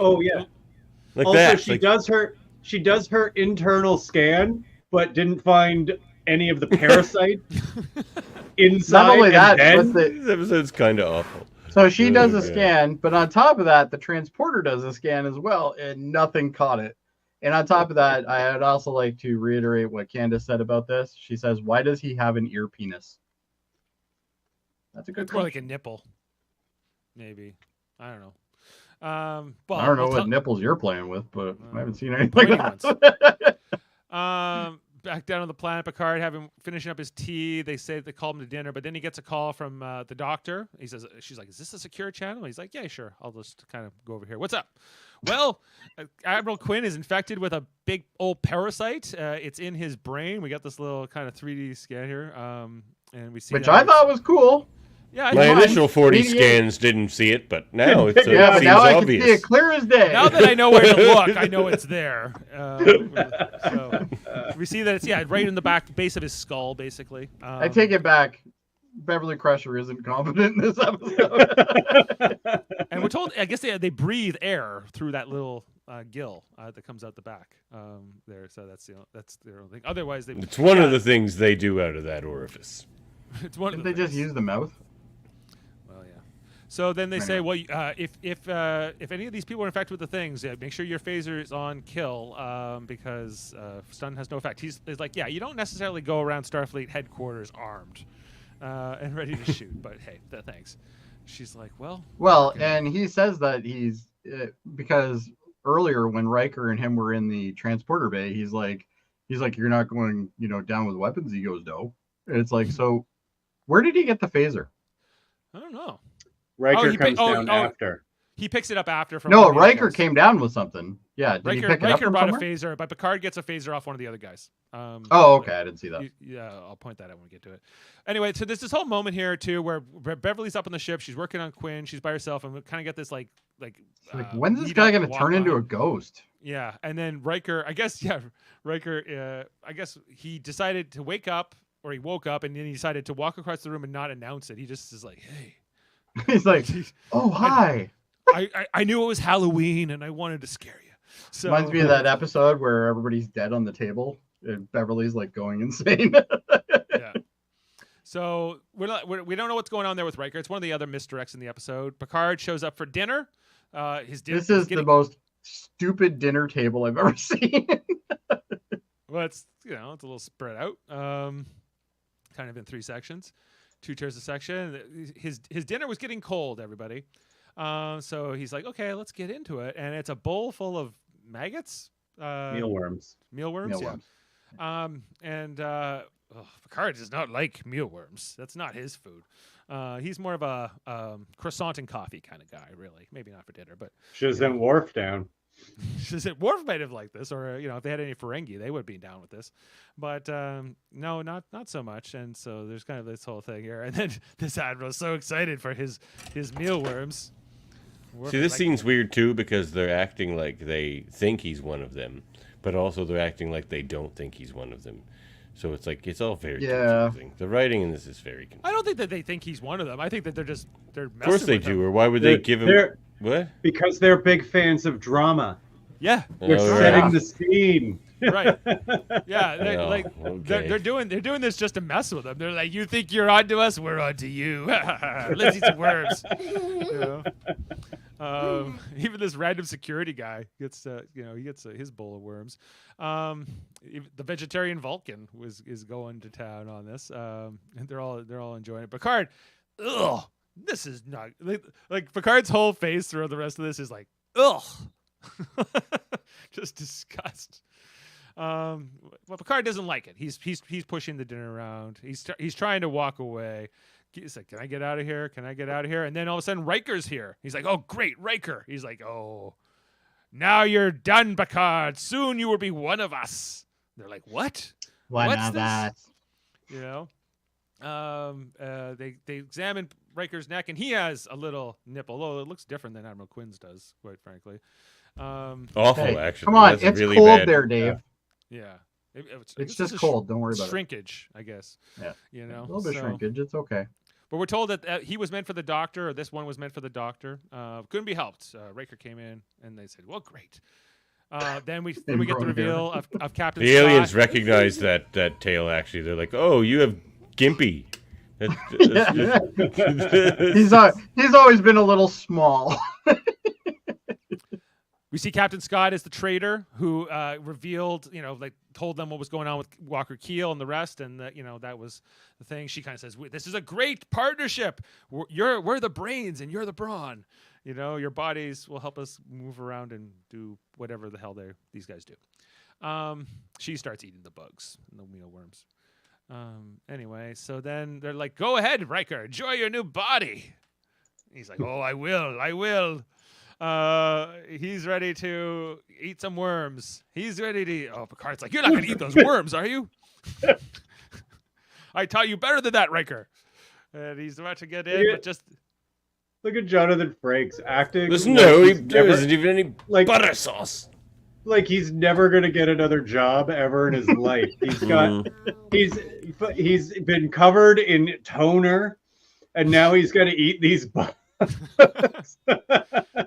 Like also, that. She does her internal scan, but didn't find any of the parasite inside. Not only that, but this episode's kind of awful. So she does a scan, but on top of that, the transporter does a scan as well, and nothing caught it. And on top of that, I would also like to reiterate what Candace said about this. She says, why does he have an ear penis? That's a good question. More like a nipple. Maybe. I don't know. I don't know what nipples you're playing with, but I haven't seen anything like that. Back down on the planet, Picard finishing up his tea. They call him to dinner, but then he gets a call from the doctor. She's like, is this a secure channel? He's like, yeah, sure. I'll just kind of go over here. What's up? Well, Admiral Quinn is infected with a big old parasite. It's in his brain. We got this little kind of 3D scan here. And we see which I thought was cool. Yeah, my initial 40 scans didn't see it, but now it seems now obvious. I can see it clear as day. Now that I know where to look, I know it's there. So we see that it's right in the base of his skull, basically. I take it back. Beverly Crusher isn't competent in this episode. And we're told, I guess they breathe air through that little gill that comes out the back there. So that's their own thing. Otherwise, it's one of the things they do out of that orifice. It's one. Didn't they just use the mouth? So then they say, well, if any of these people are infected with the things, make sure your phaser is on kill, because stun has no effect. He's like, yeah, you don't necessarily go around Starfleet headquarters armed and ready to shoot, but hey, thanks. She's like, well, and he says that he's because earlier when Riker and him were in the transporter bay, he's like, you're not going, down with weapons. He goes, no. And it's like, so where did he get the phaser? I don't know. Riker comes down after. He picks it up after from No, one of the other Riker guys. came down with something. Yeah, did he pick it up Riker from brought somewhere? a phaser, but Picard gets a phaser off one of the other guys. Oh, okay, I didn't see that. Yeah, I'll point that out when we get to it. Anyway, so there's this whole moment here too where Beverly's up on the ship. She's working on Quinn. She's by herself, and we kind of get this like when's this meet guy up, gonna walk turn into on. a ghost? Yeah, and then Riker, I guess he decided to wake up, or he woke up, and then he decided to walk across the room and not announce it. He just is like, hey. He's like, oh, hi. I knew it was Halloween, and I wanted to scare you. So Reminds me of that episode where everybody's dead on the table and Beverly's like going insane. Yeah. So we don't know what's going on there with Riker. It's one of the other misdirects in the episode. Picard shows up for dinner. His dinner. This is the most stupid dinner table I've ever seen. Well, it's it's a little spread out. Kind of in 3 sections, 2 tiers a section. His dinner was getting cold, everybody. So he's like, okay, let's get into it. And it's a bowl full of maggots. Mealworms. Mealworms, yeah. Picard does not like mealworms. That's not his food. He's more of a croissant and coffee kind of guy, really. Maybe not for dinner, but Shouldn't Worf down. Worf might have liked this, or if they had any Ferengi, they would be down with this. But no, not so much. And so there's kind of this whole thing here. And then this admiral's so excited for his mealworms. See, this scene's weird too because they're acting like they think he's one of them, but also they're acting like they don't think he's one of them. So it's like it's all very confusing. The writing in this is very confusing. I don't think that they think he's one of them. I think that they're messing Of course they with do, him. or why would they give him what? Because they're big fans of drama. Yeah, they're setting the scene. Right. Yeah, they're doing this just to mess with them. They're like, you think you're onto us, we're onto you. Let's eat some worms. Even this random security guy gets he gets his bowl of worms. The vegetarian Vulcan is going to town on this. And they're all enjoying it. Picard, this is not like Picard's whole face throughout the rest of this is like just disgust. Well, Picard doesn't like it. He's pushing the dinner around. He's trying to walk away. He's like, can I get out of here? Can I get out of here? And then all of a sudden, Riker's here. He's like, oh, great, Riker. He's like, oh, now you're done, Picard. Soon you will be one of us. They're like, what? One What's of this? us. They examine Riker's neck, and he has a little nipple, although it looks different than Admiral Quinn's does, quite frankly. Awful, actually. Come on, That's it's really cold bad. there, Dave. Yeah. It's just cold. Don't worry about shrinkage, I guess. Yeah. A little bit shrinkage. It's okay. But we're told that he was meant for the Doctor, or this one was meant for the Doctor. Couldn't be helped. Riker came in, and they said, well, great. Then we get the reveal of Captain The Scott. aliens recognize that tail, actually. They're like, oh, you have Gimpy. He's always been a little small. We see Captain Scott as the traitor who revealed, told them what was going on with Walker Keel and the rest, and that was the thing. She kind of says, "This is a great partnership. We're the brains and you're the brawn. Your bodies will help us move around and do whatever the hell these guys do." She starts eating the bugs and the mealworms. Anyway, so then they're like, "Go ahead, Riker, enjoy your new body." He's like, "Oh, I will." He's ready to eat some worms. He's ready to eat. Oh, Picard's like, you're not going to eat those worms, are you? I taught you better than that, Riker. And he's about to get in, but just... Look at Jonathan Frakes acting. There isn't even any butter sauce. Like he's never going to get another job ever in his life. He's been covered in toner, and now he's going to eat these bugs.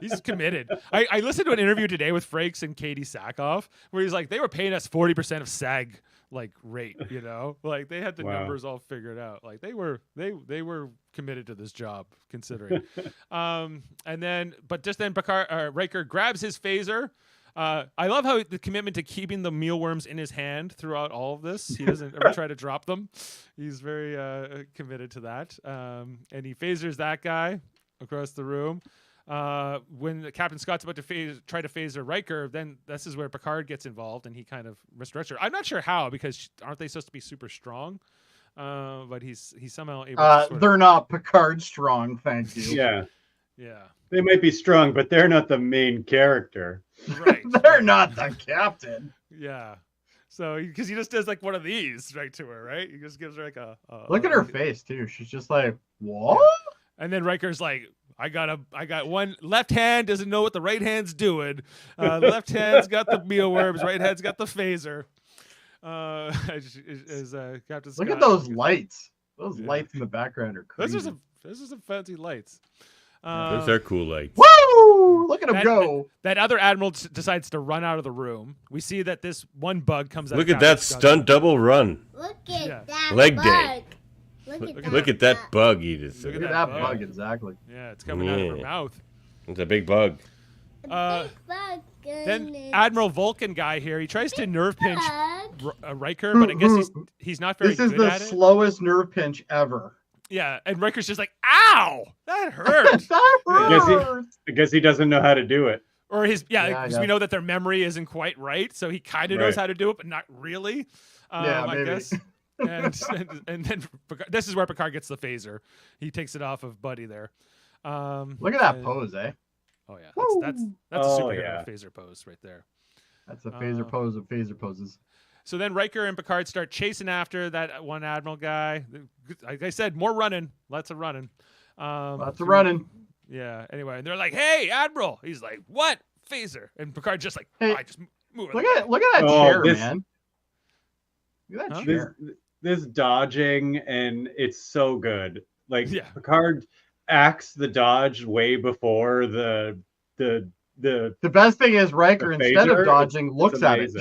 He's committed. I listened to an interview today with Frakes and Katie Sackhoff where he's like, they were paying us 40% of SAG rate, like they had the numbers all figured out. Like they were committed to this job, considering. But just then Riker grabs his phaser. I love how the commitment to keeping the mealworms in his hand throughout all of this. He doesn't ever try to drop them. He's very committed to that. And he phasers that guy across the room. When Captain Scott's about to try to phaser Riker, then this is where Picard gets involved, and he kind of resurrects her. I'm not sure how, because aren't they supposed to be super strong? But he's somehow able to they're not Picard strong, thank you. Yeah. Yeah. They might be strong, but they're not the main character. Right. They're not the captain. Yeah. So, because he just does like one of these right to her, right? He just gives her like a Look at her face too. She's just like, what? Yeah. And then Riker's like, I got one left hand doesn't know what the right hand's doing. Left hand's got the mealworms, right hand's got the phaser. Captain Scott. Look at those lights. Those lights in the background are crazy. Those are some fancy lights. Those are cool lights. Woo! Look at him go. That other admiral decides to run out of the room. We see that this one bug comes out. Look at that stunt double run. Look at that Leg bug. day. Look at that bug. bug, Edith. Look at that bug, exactly. Yeah, it's coming out of her mouth. It's a big bug. Then Admiral Vulcan guy here, he tries to nerve pinch Riker, but I guess he's not very good at it. This is the slowest nerve pinch ever. Yeah, and Riker's just like, ow, that hurts. That hurts. I guess he doesn't know how to do it. Or because we know that their memory isn't quite right, so he kind of knows how to do it, but not really. I guess. And then this is where Picard gets the phaser. He takes it off of Buddy there. Look at that pose, eh? Oh yeah, that's a superhero phaser pose right there. That's a phaser pose of phaser poses. So then Riker and Picard start chasing after that one Admiral guy. Like I said, more running, lots of running. Lots of running. Yeah. Anyway, and they're like, "Hey, Admiral!" He's like, "What phaser?" And Picard's just like, "Hey, I just move." Look at that chair, man. Look at that chair. This dodging, and it's so good. Like Picard acts the dodge way before the best thing is Riker instead of dodging looks at it.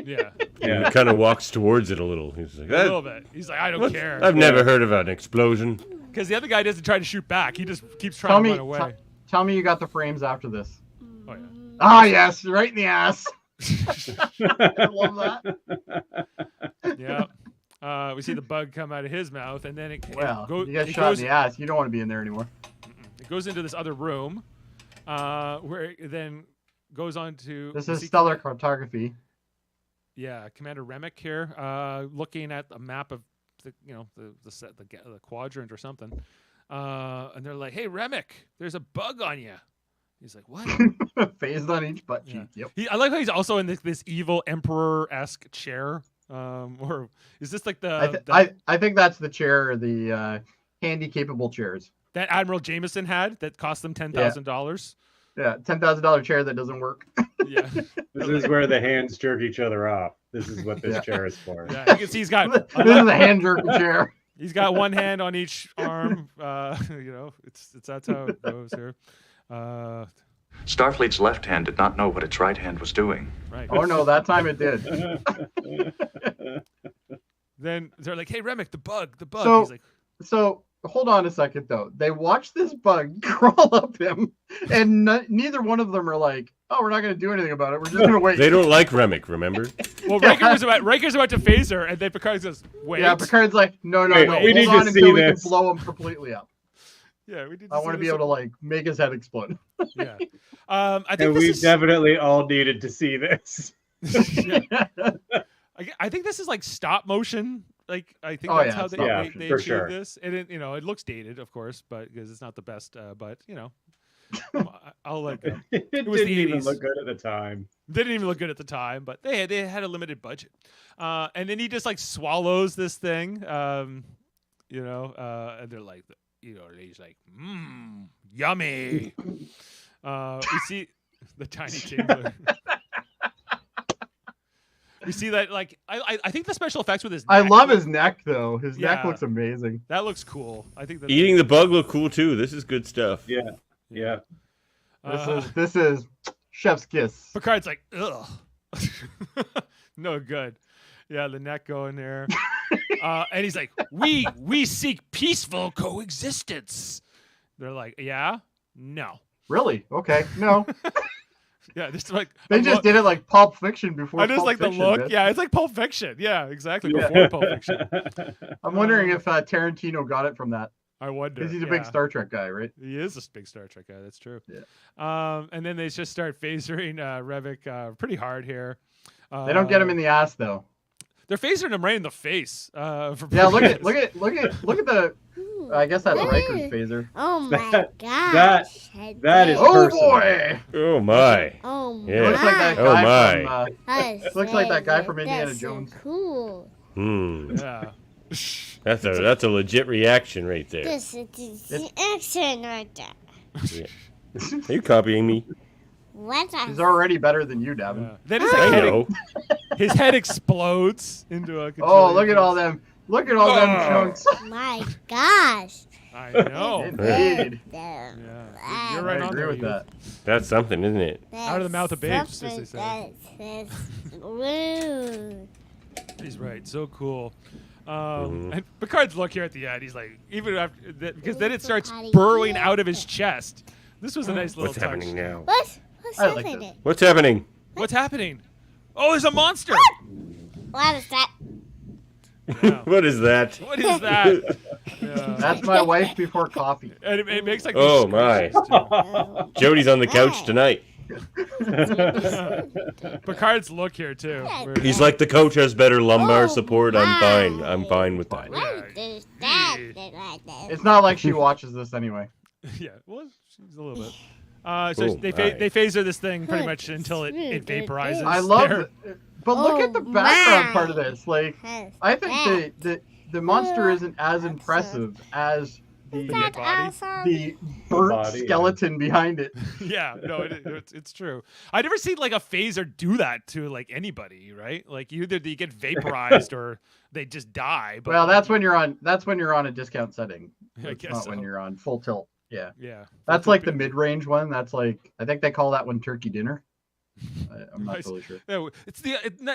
Yeah. He kind of walks towards it a little. He's like, a little bit. He's like, I don't care. I've never heard of an explosion. Because the other guy doesn't try to shoot back. He just keeps trying to run away. Tell me you got the frames after this. Oh, yeah. Ah, yes. Right in the ass. I love that. Yeah. We see the bug come out of his mouth, and then you get shot in the ass. You don't want to be in there anymore. It goes into this other room, where it then goes on to... This is stellar cartography. Yeah, Commander Remick here, looking at a map of the quadrant or something, and they're like, "Hey, Remick, there's a bug on you." He's like, "What?" Phased on each butt cheek. Yeah. Yep. I like how he's also in this evil emperor-esque chair. Or is this like I think that's the chair, the handy capable chairs that Admiral Jameson had that cost them $10,000. Yeah, $10,000 chair that doesn't work. Yeah. This is where the hands jerk each other off. This is what this chair is for. Yeah, you can see he's got this is a hand jerking chair. He's got one hand on each arm. It's that's how it goes here. Starfleet's left hand did not know what its right hand was doing. Right. Oh no, that time it did. Then they're like, "Hey, Remick, the bug." So, he's like, so hold on a second though. They watch this bug crawl up him, and neither one of them are like, "Oh, we're not going to do anything about it. We're just going to wait." They don't like Remick, remember? Well, Riker's about to phaser, and then Picard says, "Wait." Yeah, Picard's like, "No, we need hold on to until see we this. can blow him completely up." Yeah, we did. I want to be able to like make his head explode. Yeah, I think we definitely all needed to see this. I think this is like stop motion. Like I think Oh, that's yeah, how it's they for achieve sure. this. And it looks dated, of course, but because it's not the best. But I'll let go. It was the didn't even 80s. look good at the time. Didn't even look good at the time, but they had a limited budget. And then he just like swallows this thing, and they're like, he's like, yummy. We see the tiny chamber. We see that, like, I think the special effects with his neck. I love his neck though. His neck looks amazing. That looks cool. I think that Eating the bug look cool too. This is good stuff. Yeah. This is chef's kiss. Picard's like, ugh. No good. Yeah, the neck going there. And he's like, we seek peaceful coexistence. They're like, yeah? No. Really? Okay. No. Yeah, this is like they just did it like Pulp Fiction before. I just Pulp like Fiction the look. did. Yeah, it's like Pulp Fiction. Yeah, exactly. Before Pulp Fiction. I'm wondering if Tarantino got it from that. I wonder. Because he's a big Star Trek guy, right? He is a big Star Trek guy. That's true. Yeah. And then they just start phasering Revik pretty hard here. They don't get him in the ass though. They're phasering him right in the face. Yeah, look at the I guess that's Riker's phaser. Oh my That- gosh. that is Oh personal. boy! Oh my. Oh Yeah. Looks like that Oh, guy my. from. Looks like that guy from Indiana That's Jones. So cool. Yeah. That's a legit reaction right there. This is the action right there. Yeah. Are you copying me? What a He's already better than you, Davan. Yeah. Then his I head, know. his head explodes into a. Oh, look at all them! Look at all them chunks. my gosh. I know. Indeed. Yeah. I You're right I on agree there. with you. that. That's something, isn't it? Out of the mouth of babes, as they say. That's rude. He's right. So cool. Mhm. And Picard's look here at the end. He's like, even after that, because then it starts How do you burrowing feel? out of his chest. This was a nice little What's touch. happening now? What's I like happening? What's happening? What's happening? Oh, there's a monster. What is that? Yeah. What is that? What is that? Yeah. That's my wife before coffee. And it makes like. Oh, these my. screeches, too. Jody's on the couch tonight. Picard's look here too. where- He's like, the coach has better lumbar Oh, support. I'm my. fine. I'm fine with that. What is that thing right there? It's not like she watches this anyway. Yeah, well, she's a little bit. So Oh, they my. they phaser this thing pretty much until it vaporizes. I love there. it. But look at the Oh, background my. part of this. Like, I think the monster isn't as impressive as The the dead body. the burnt body, yeah. skeleton behind it. Yeah, no, it's true. I never seen like a phaser do that to like anybody, right? Like either you get vaporized or they just die. But Well, that's when you're on a discount setting. I It's guess not so. when you're on full tilt. Yeah. Yeah, That's like the mid-range one. That's like I think they call that one turkey dinner. I'm not Nice. totally sure. No, it's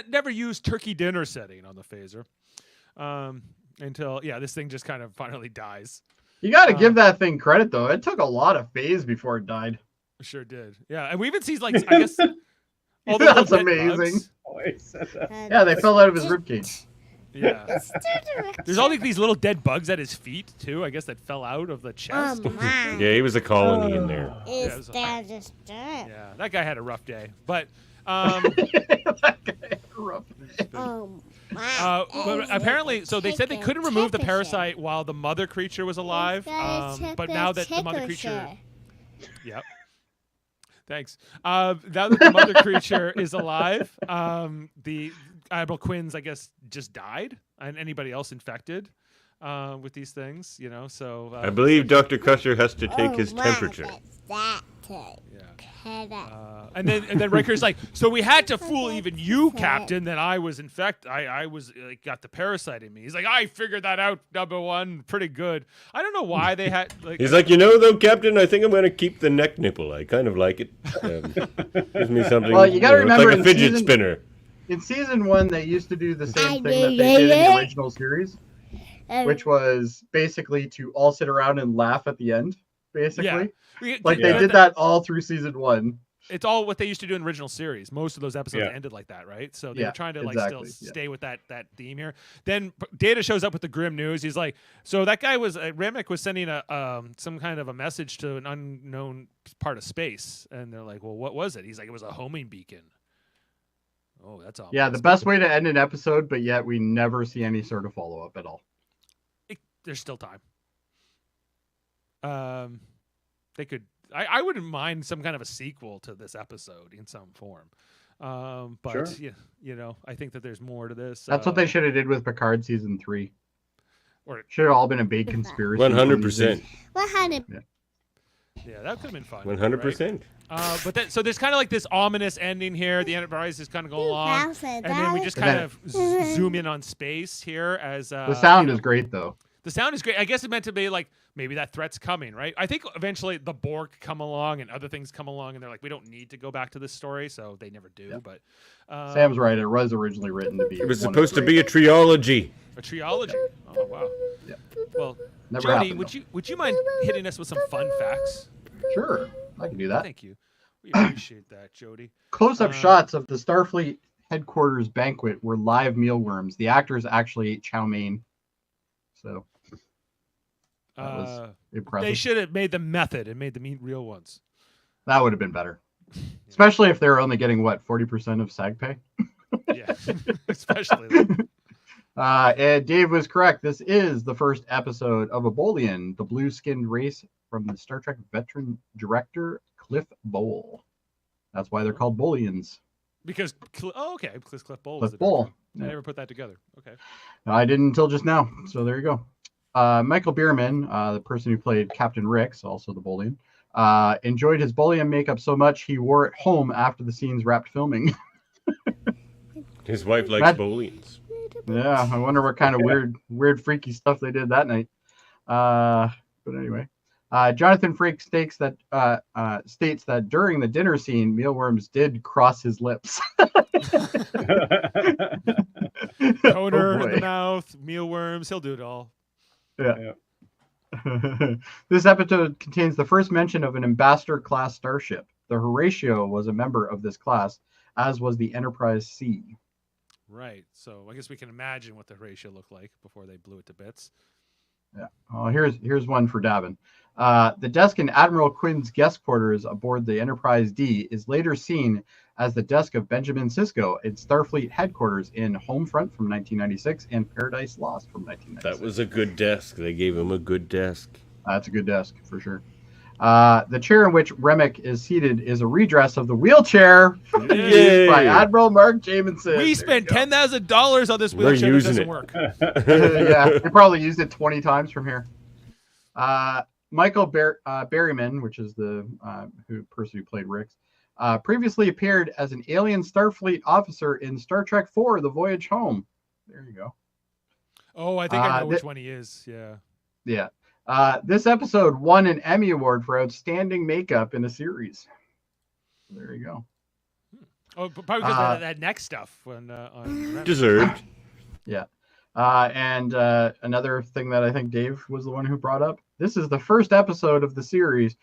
never used turkey dinner setting on the phaser, until this thing just kind of finally dies. You got to give that thing credit though. It took a lot of phase before it died. Sure did. Yeah, and we even see like I guess all the That's little dead amazing. bugs. Oh, I said that. Yeah, they fell out of his ribcage. Yeah. There's all these little dead bugs at his feet too. I guess that fell out of the chest. Oh my. Yeah, he was a colony in there. it Is was a- that just that? Yeah, that guy had a rough day. But That guy had a rough day. Oh my. but apparently, so they said they couldn't remove the parasite while the mother creature was alive. But now that the mother creature, yep. Thanks. Now that the mother creature is alive, the Admiral Quinn's, I guess, just died, and anybody else infected with these things, you know. So I believe Dr. Crusher has to take his temperature. That thing. And then Riker's like, so we had to fool even you, Captain, that I was infected. I was got the parasite in me. He's like, I figured that out, number one, pretty good. I don't know why they had like. He's like, you know, though, Captain, I think I'm going to keep the neck nipple. I kind of like it. Gives me something. Well, you gotta it's remember like a in fidget season- spinner. In season 1, they used to do the same thing that they did in the original series, which was basically to all sit around and laugh at the end. Basically, like they did that all through season 1. It's all what they used to do in the original series. Most of those episodes Yeah. ended like that, right? So they Yeah, were trying to like exactly, still yeah. stay with that theme here. Then Data shows up with the grim news. He's like, so that guy was Remick was sending a some kind of a message to an unknown part of space, and they're like, well, what was it? He's like, it was a homing beacon. Oh, that's all. Yeah, the best way to end an episode, but yet we never see any sort of follow up at all. There's still time. They could. I wouldn't mind some kind of a sequel to this episode in some form. But Sure. yeah, you know, I think that there's more to this. That's what they should have did with Picard season 3. Or Should have all been a big conspiracy. 100%. 100. yeah, that could have been fun. 100%. Right? But so there's kind of like this ominous ending here. The Enterprise is kind of going along, and then we just kind of zoom in on space here as The sound is great though. The sound is great. I guess it meant to be like maybe that threat's coming, right? I think eventually the Borg come along and other things come along, and they're like, we don't need to go back to this story, so they never do. But Sam's right. It was originally written to be. It was supposed to be a triology. A triology. Oh wow. Yeah. Well, Never Jody, happened, would you mind hitting us with some fun facts? Sure, I can do that. Thank you. We appreciate that, Jody. Close-up shots of the Starfleet headquarters banquet were live mealworms. The actors actually ate chow mein. So that was impressive. They should have made the method and made them eat real ones. That would have been better. Especially if they're only getting, what, 40% of SAG pay? Yeah, especially. And Dave was correct. This is the first episode of Abolian, the blue-skinned race from the Star Trek veteran director Cliff Bole. That's why they're called Bolians. Because okay, because Cliff Bole. Cliff Bole. I never put that together. Okay. I didn't until just now. So there you go. Michael Bierman, the person who played Captain Ricks, also the Bolian, enjoyed his Bolian makeup so much he wore it home after the scenes wrapped filming. His wife likes Bolians. Yeah, I wonder what kind of weird, freaky stuff they did that night. But anyway, Jonathan Frakes states that during the dinner scene, Mealworms did cross his lips. Toner in the mouth, mealworms, he'll do it all. Yeah. This episode contains the first mention of an Ambassador class starship. The Horatio was a member of this class, as was the Enterprise C. Right. So I guess we can imagine what the Horatio looked like before they blew it to bits. Yeah. Here's one for Davan. The desk in Admiral Quinn's guest quarters aboard the Enterprise D is later seen as the desk of Benjamin Sisko in Starfleet headquarters in Homefront from 1996 and Paradise Lost from 1996. That was a good desk. They gave him a good desk. That's a good desk for sure. The chair in which Remick is seated is a redress of the wheelchair used by Admiral Mark Jamieson. We spent $10,000 on this wheelchair that doesn't work. Yeah, they probably used it 20 times from here. Michael Berryman, which is the person who played Ricks, previously appeared as an alien Starfleet officer in Star Trek IV: The Voyage Home. There you go. Oh, I think I know which one he is. Yeah. Yeah. This episode won an Emmy Award for Outstanding Makeup in a Series. There you go. Oh, probably because of that neck stuff. Deserved. Yeah. And another thing that I think Dave was the one who brought up. This is the first episode of the series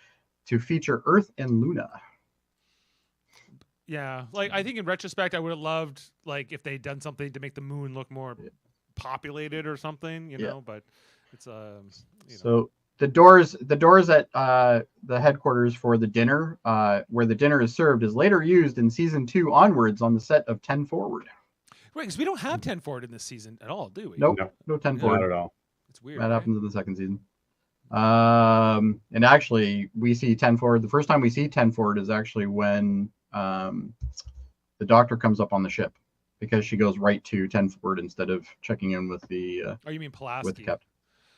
to feature Earth and Luna. Yeah. Like, I think in retrospect, I would have loved, like, if they'd done something to make the moon look more populated or something, you know, but it's So the doors at the headquarters for the dinner, where the dinner is served, is later used in season 2 onwards on the set of 10 Forward. Right, because we don't have 10 Forward in this season at all, do we? Nope, no 10 Forward Not at all. It's weird. That happens in the second season. And actually, we see 10 Forward. The first time we see 10 Forward is actually when the Doctor comes up on the ship, because she goes right to 10 Forward instead of checking in with the. Oh, you mean Pulaski? With the captain.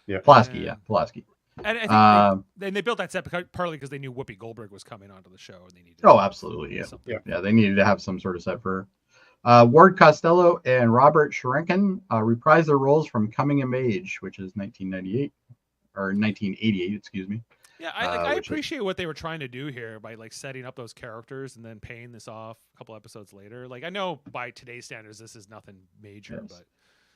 Yeah, Pulaski. Yeah, Pulaski. And I think they built that set partly because they knew Whoopi Goldberg was coming onto the show, and they needed. Oh, absolutely, yeah. They needed to have some sort of set for her. Ward Costello and Robert Sharenkin reprised their roles from Coming of Age, which is 1998 or 1988, excuse me. Yeah, I appreciate what they were trying to do here by like setting up those characters and then paying this off a couple episodes later. Like, I know by today's standards this is nothing major, but.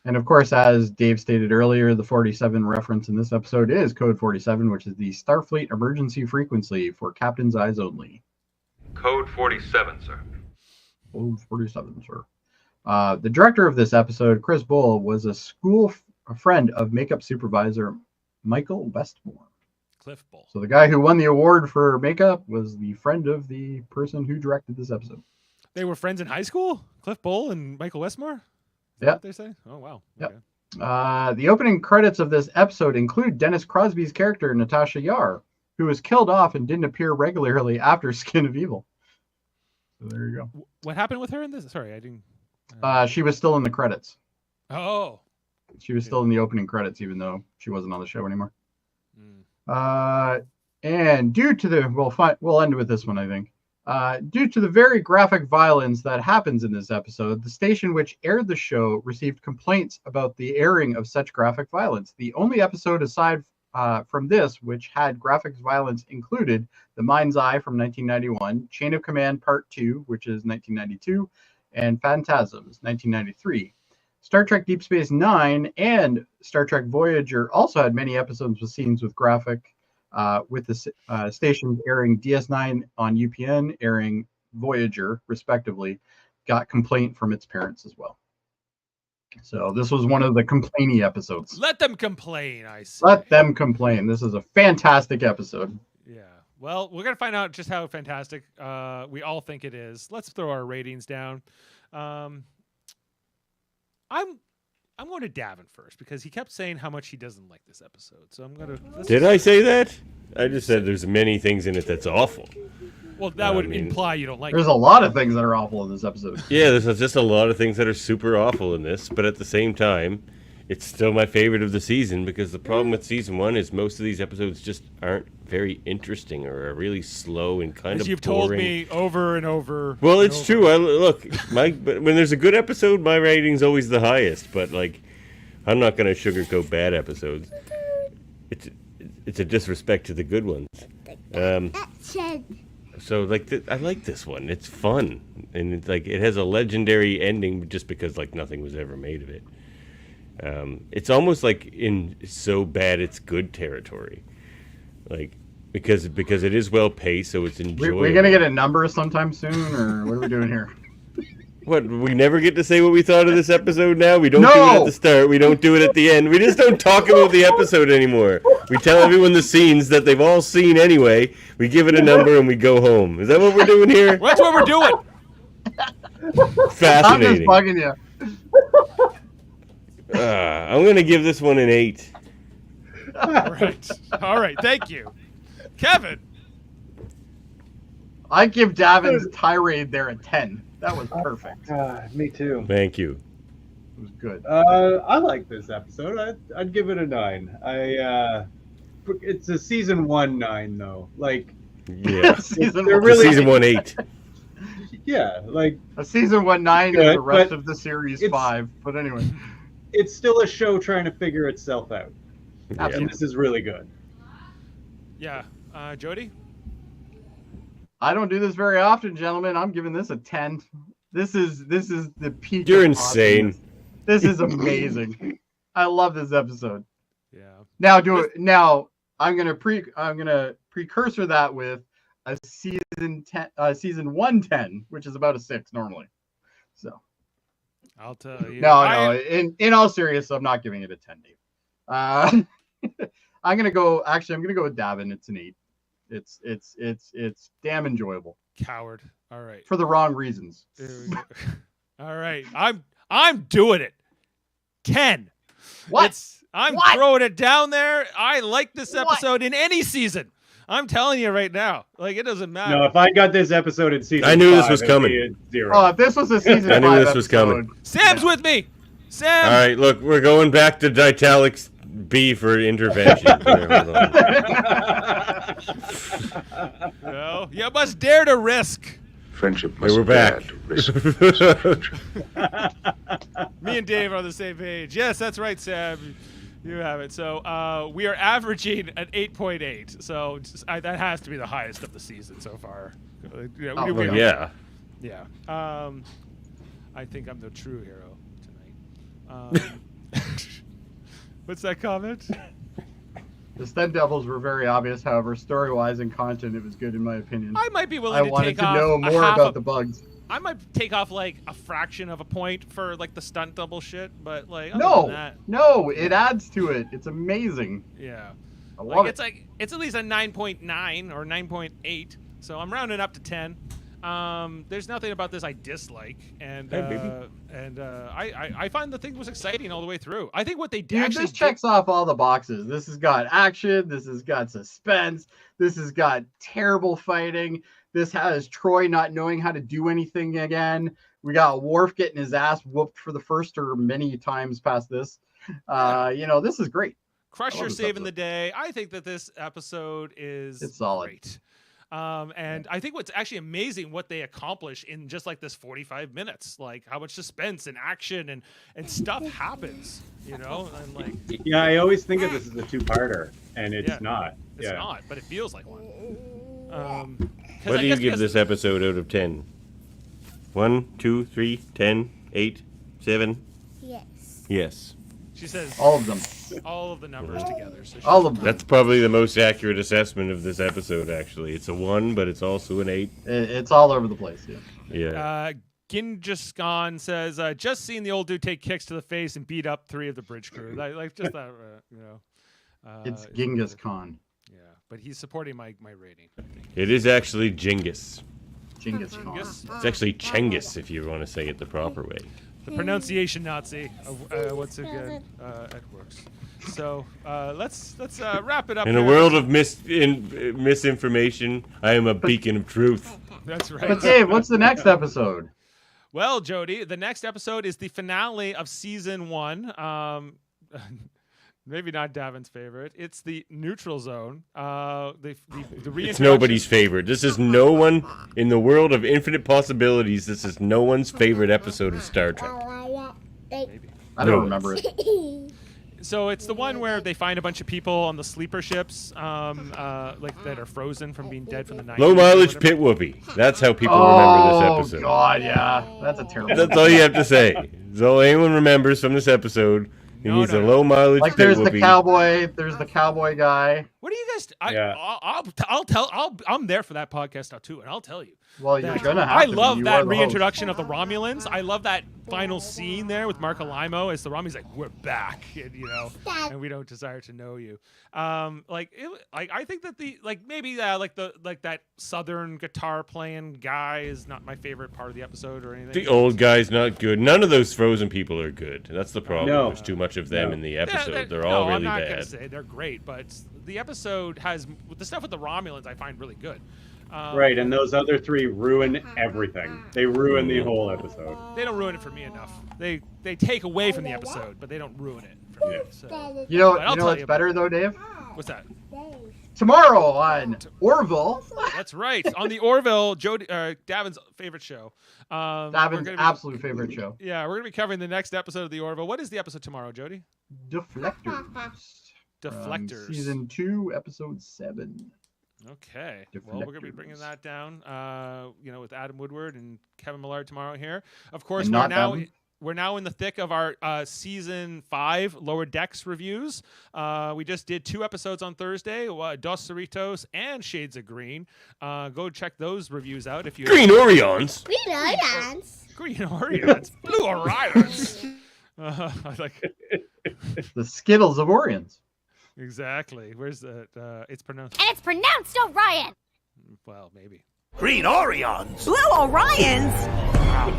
And of course, as Dave stated earlier, the 47 reference in this episode is Code 47, which is the Starfleet emergency frequency for Captain's Eyes Only. Code 47, sir. Code 47, sir. The director of this episode, Chris Bull, was a friend of makeup supervisor Michael Westmore. Cliff Bull. So the guy who won the award for makeup was the friend of the person who directed this episode. They were friends in high school? Cliff Bull and Michael Westmore? Yeah. What they say? Oh, wow. Yep. Okay. The opening credits of this episode include Dennis Crosby's character, Natasha Yar, who was killed off and didn't appear regularly after Skin of Evil. So there you go. What happened with her in this? Sorry, I didn't. She was still in the credits. Oh. She was still in the opening credits, even though she wasn't on the show anymore. And due to the, we'll end with this one, I think. Due to the very graphic violence that happens in this episode, the station which aired the show received complaints about the airing of such graphic violence. The only episode aside from this which had graphic violence included The Mind's Eye from 1991, Chain of Command Part 2, which is 1992, and Phantasms, 1993. Star Trek Deep Space Nine and Star Trek Voyager also had many episodes with scenes with graphic, with the stations airing DS9 on UPN, airing Voyager, respectively, got complaint from its parents as well. So this was one of the complainy episodes. Let them complain, I say. Let them complain. This is a fantastic episode. Yeah. Well, we're going to find out just how fantastic we all think it is. Let's throw our ratings down. I'm going to Davan first because he kept saying how much he doesn't like this episode. So I'm going to. Did I say that? I just said there's many things in it that's awful. Well, that would imply you don't like There's it. a lot of things that are awful in this episode. Yeah, there's just a lot of things that are super awful in this, but at the same time, it's still my favorite of the season because the problem with season 1 is most of these episodes just aren't very interesting or are really slow and kind of As you've boring. told me over and over. Well, and it's over. true. But when there's a good episode, my rating's always the highest. But like, I'm not gonna sugarcoat bad episodes. It's a disrespect to the good ones. So like, I like this one. It's fun, and it's like it has a legendary ending just because like nothing was ever made of it. It's almost like in so bad it's good territory, like because it is well paced, so it's enjoyable. We're gonna get a number sometime soon, or what are we doing here? What, we never get to say what we thought of this episode now? We don't do it at the start. We don't do it at the end. We just don't talk about the episode anymore. We tell everyone the scenes that they've all seen anyway. We give it a number and we go home. Is that what we're doing here? That's what we're doing. Fascinating. I'm just bugging you. I'm going to give this one an 8. All right. Thank you. Kevin. I give Davin's tirade there a 10. That was perfect. Me too. Thank you. It was good. I like this episode. I'd give it a 9. It's a season 1 9 though. Like, yeah, season 1 8. Yeah, like a season 1 9 good, and the rest but of the series 5. But anyway, it's still a show trying to figure itself out. Absolutely. And this is really good. Yeah, Jody. I don't do this very often, gentlemen. I'm giving this a 10. This is the peak. You're of insane. awesomeness. This is amazing. I love this episode. Yeah. Now I'm gonna precursor that with a season 110, which is about a 6 normally. So I'll tell you. No. In all seriousness, I'm not giving it a 10, Dave. I'm gonna go with Davan. It's an 8. It's damn enjoyable. Coward. All right. For the wrong reasons. There we go. All right. I'm doing it. 10. What? I'm throwing it down there. I like this episode in any season. I'm telling you right now. Like, it doesn't matter. No, if I got this episode in season 5, I knew this was it'd coming. be a 0. Oh, if this was a season 5 I knew this episode, was coming. Sam's with me. Sam. All right, look, we're going back to Ditalics B for intervention. Here, hold on. No, you must dare to risk. Friendship must we're back. Me and Dave are on the same page. Yes, that's right, Sam. You have it. So we are averaging an 8.8. So that has to be the highest of the season so far. Yeah. Yeah. I think I'm the true hero tonight. What's that comment? The Stunt Devils were very obvious, however, story-wise and content, it was good in my opinion. I might be willing I to wanted take to off know more about the bugs. I might take off like a fraction of a point for like the stunt double shit, but like other than that, No, it adds to it. It's amazing. yeah, I love it's it's at least a 9.9 or 9.8, so I'm rounding up to 10. There's nothing about this I dislike, and I find the thing was exciting all the way through. I think what they did This checks off all the boxes. This has got action. This has got suspense. This has got terrible fighting. This has Troy not knowing how to do anything again. We got Worf getting his ass whooped for the first or many times past this. This is great. Crusher saving the day. I think that this episode is solid. Great. And I think what's actually amazing what they accomplish in just like this 45 minutes, like how much suspense and action and stuff happens, and like. Yeah, I always think of this as a 2-parter, and it's not. It's not, but it feels like one. What do you give this episode out of 10? 1, 2, 3, 10, 8, 7? Yes. Yes. She says all of them. All of the numbers together. So all of them. That's probably the most accurate assessment of this episode, actually. It's a 1, but it's also an 8. It's all over the place, Yeah. Gingiskan says, just seeing the old dude take kicks to the face and beat up 3 of the bridge crew. Like just that, it's Genghis Khan. Yeah, but he's supporting my rating, I think. It is actually Genghis. Genghis Khan. It's actually Chenghis, if you want to say it the proper way. The pronunciation Nazi. Once again, at works. So let's wrap it up. In a world of misinformation, I am a beacon of truth. That's right. But Dave, what's the next episode? Well, Jody, the next episode is the finale of season 1. Maybe not Davan's favorite. It's the neutral zone. The It's nobody's favorite. This is no one in the world of infinite possibilities. This is no one's favorite episode of Star Trek. Maybe. I don't remember it. So it's the one where they find a bunch of people on the sleeper ships, like that are frozen from being dead from the 90s. Low mileage pit whoopee. That's how people remember this episode. Oh God, yeah, that's a terrible. That's all you have to say. That's all anyone remembers from this episode. He needs a low mileage Like pit there's whoopee. the cowboy. There's the cowboy guy. What do you guys? I'm there for that podcast now too, and I'll tell you. Well, you're gonna have I to. love You that are the reintroduction of the Romulans. I love that final scene there with Mark Alimo as the Romulans like, we're back, and and we don't desire to know you. I think that maybe that southern guitar playing guy is not my favorite part of the episode or anything. The old guy's not good. None of those frozen people are good. That's the problem. No. There's too much of them in the episode. They're no, all I'm really not bad. gonna say they're great, but the episode has the stuff with the Romulans I find really good. Right, and those other 3 ruin everything. They ruin the whole episode. They don't ruin it for me enough. They take away from the episode, but they don't ruin it for me. So. You know, But I'll tell what's you better though, Dave? What's that? Tomorrow on Orville. That's right. On the Orville, Jody, Davan's favorite show. Davin's absolute favorite show. Yeah, we're going to be covering the next episode of the Orville. What is the episode tomorrow, Jody? Deflectors. Deflectors. Season 2, episode 7. Okay. Well, we're going to be bringing that down, with Adam Woodward and Kevin Millard tomorrow here. Of course, we're now in the thick of our season 5 Lower Decks reviews. We just did 2 episodes on Thursday, Dos Cerritos and Shades of Green. Go check those reviews out if you Green Orions. Green Orions. Green Orions. Blue Orions. I like the Skittles of Orions. Exactly. Where's that? It's pronounced. And it's pronounced Orion. Well, maybe. Green Orions. Blue Orions. Wow.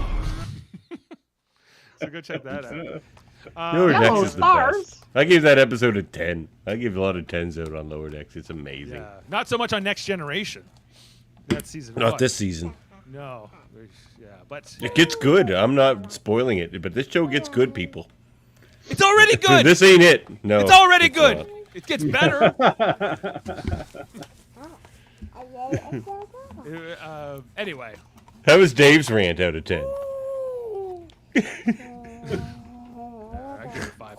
So go check that out. Lower Decks Yellow is the stars. best. I gave that episode a 10. I give a lot of 10s out on Lower Decks. It's amazing. Yeah. Not so much on Next Generation. That's season 1. Not this season. No. Yeah, but It gets good. I'm not spoiling it, but this show gets good, people. it's already good. This ain't it. No. It's already good. not. It gets better. Anyway. How was Dave's rant out of 10? I give it 5.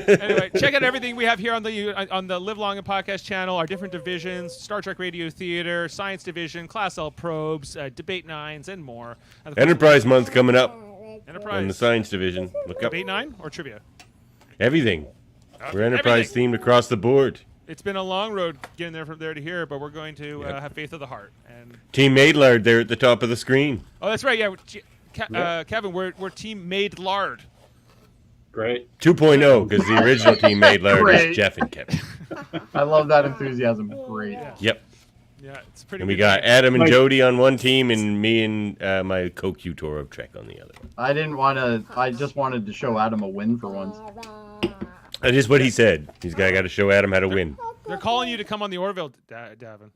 Anyway, check out everything we have here on the Live Long and Podcast channel. Our different divisions: Star Trek Radio Theater, Science Division, Class L Probes, Debate 9s, and more. And Enterprise Month coming up Enterprise. on the Science Division. Look up Debate 9 or trivia? everything. We're Enterprise themed across the board. It's been a long road getting there from there to here, but we're going to have faith of the heart. And Team Millard there at the top of the screen. oh, that's right. Yeah, Kevin, we're Team Made Lard. Great. 2.0, because the original Team Millard Great. is Jeff and Kevin. I love that enthusiasm. Great. Yep. Yeah, it's pretty. And we good got team. Adam and Mike. Jody on one team, and me and my co-tutor of Trek on the other. I didn't want to. I just wanted to show Adam a win for once. That is what he said. He's got to show Adam how to win. They're calling you to come on the Orville, Davan.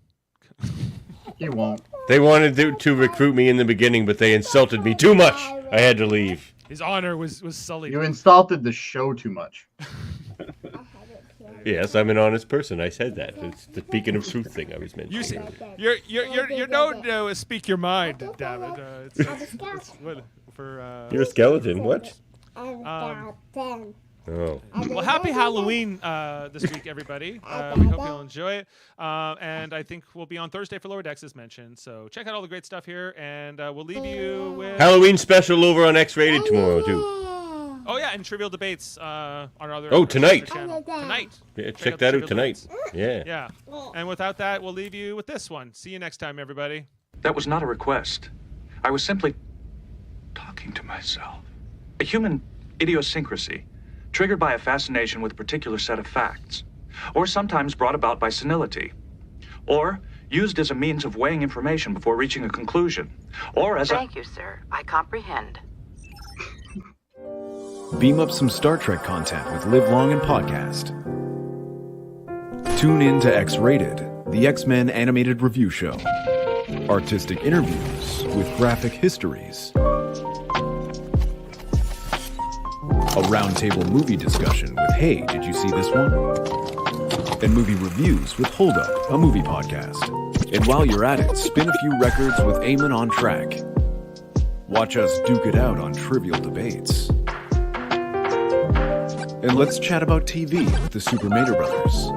He won't. They wanted to recruit me in the beginning, but they insulted me too much. I had to leave. His honor was sullied. You insulted the show too much. Yes, I'm an honest person. I said that. It's the beacon of truth thing I was mentioning. You see, you're known to speak your mind, David. It's what for. You're a skeleton. What? Oh. Well, happy Halloween this week, everybody. We hope you'll enjoy it. And I think we'll be on Thursday for Lower Decks, as mentioned. So check out all the great stuff here, and we'll leave you with Halloween special over on X-Rated tomorrow too. Oh yeah, and Trivial Debates on our other. Oh, tonight. channel. Tonight. Yeah, Check check the that out Trivial tonight. Debates. Yeah. Yeah. And without that, we'll leave you with this one. See you next time, everybody. That was not a request. I was simply talking to myself. A human idiosyncrasy, triggered by a fascination with a particular set of facts, or sometimes brought about by senility, or used as a means of weighing information before reaching a conclusion, or as Thank you, sir. I comprehend. Beam up some Star Trek content with Live Long and Podcast. Tune in to X-Rated, the X-Men animated review show. Artistic interviews with graphic histories. A roundtable movie discussion with Hey, did you see this one? And movie reviews with Hold Up, a movie podcast. And while you're at it, spin a few records with Eamon on Track. Watch us duke it out on trivial debates. And let's chat about TV with the Super Mater Brothers.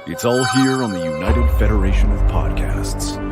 It's all here on the United Federation of Podcasts.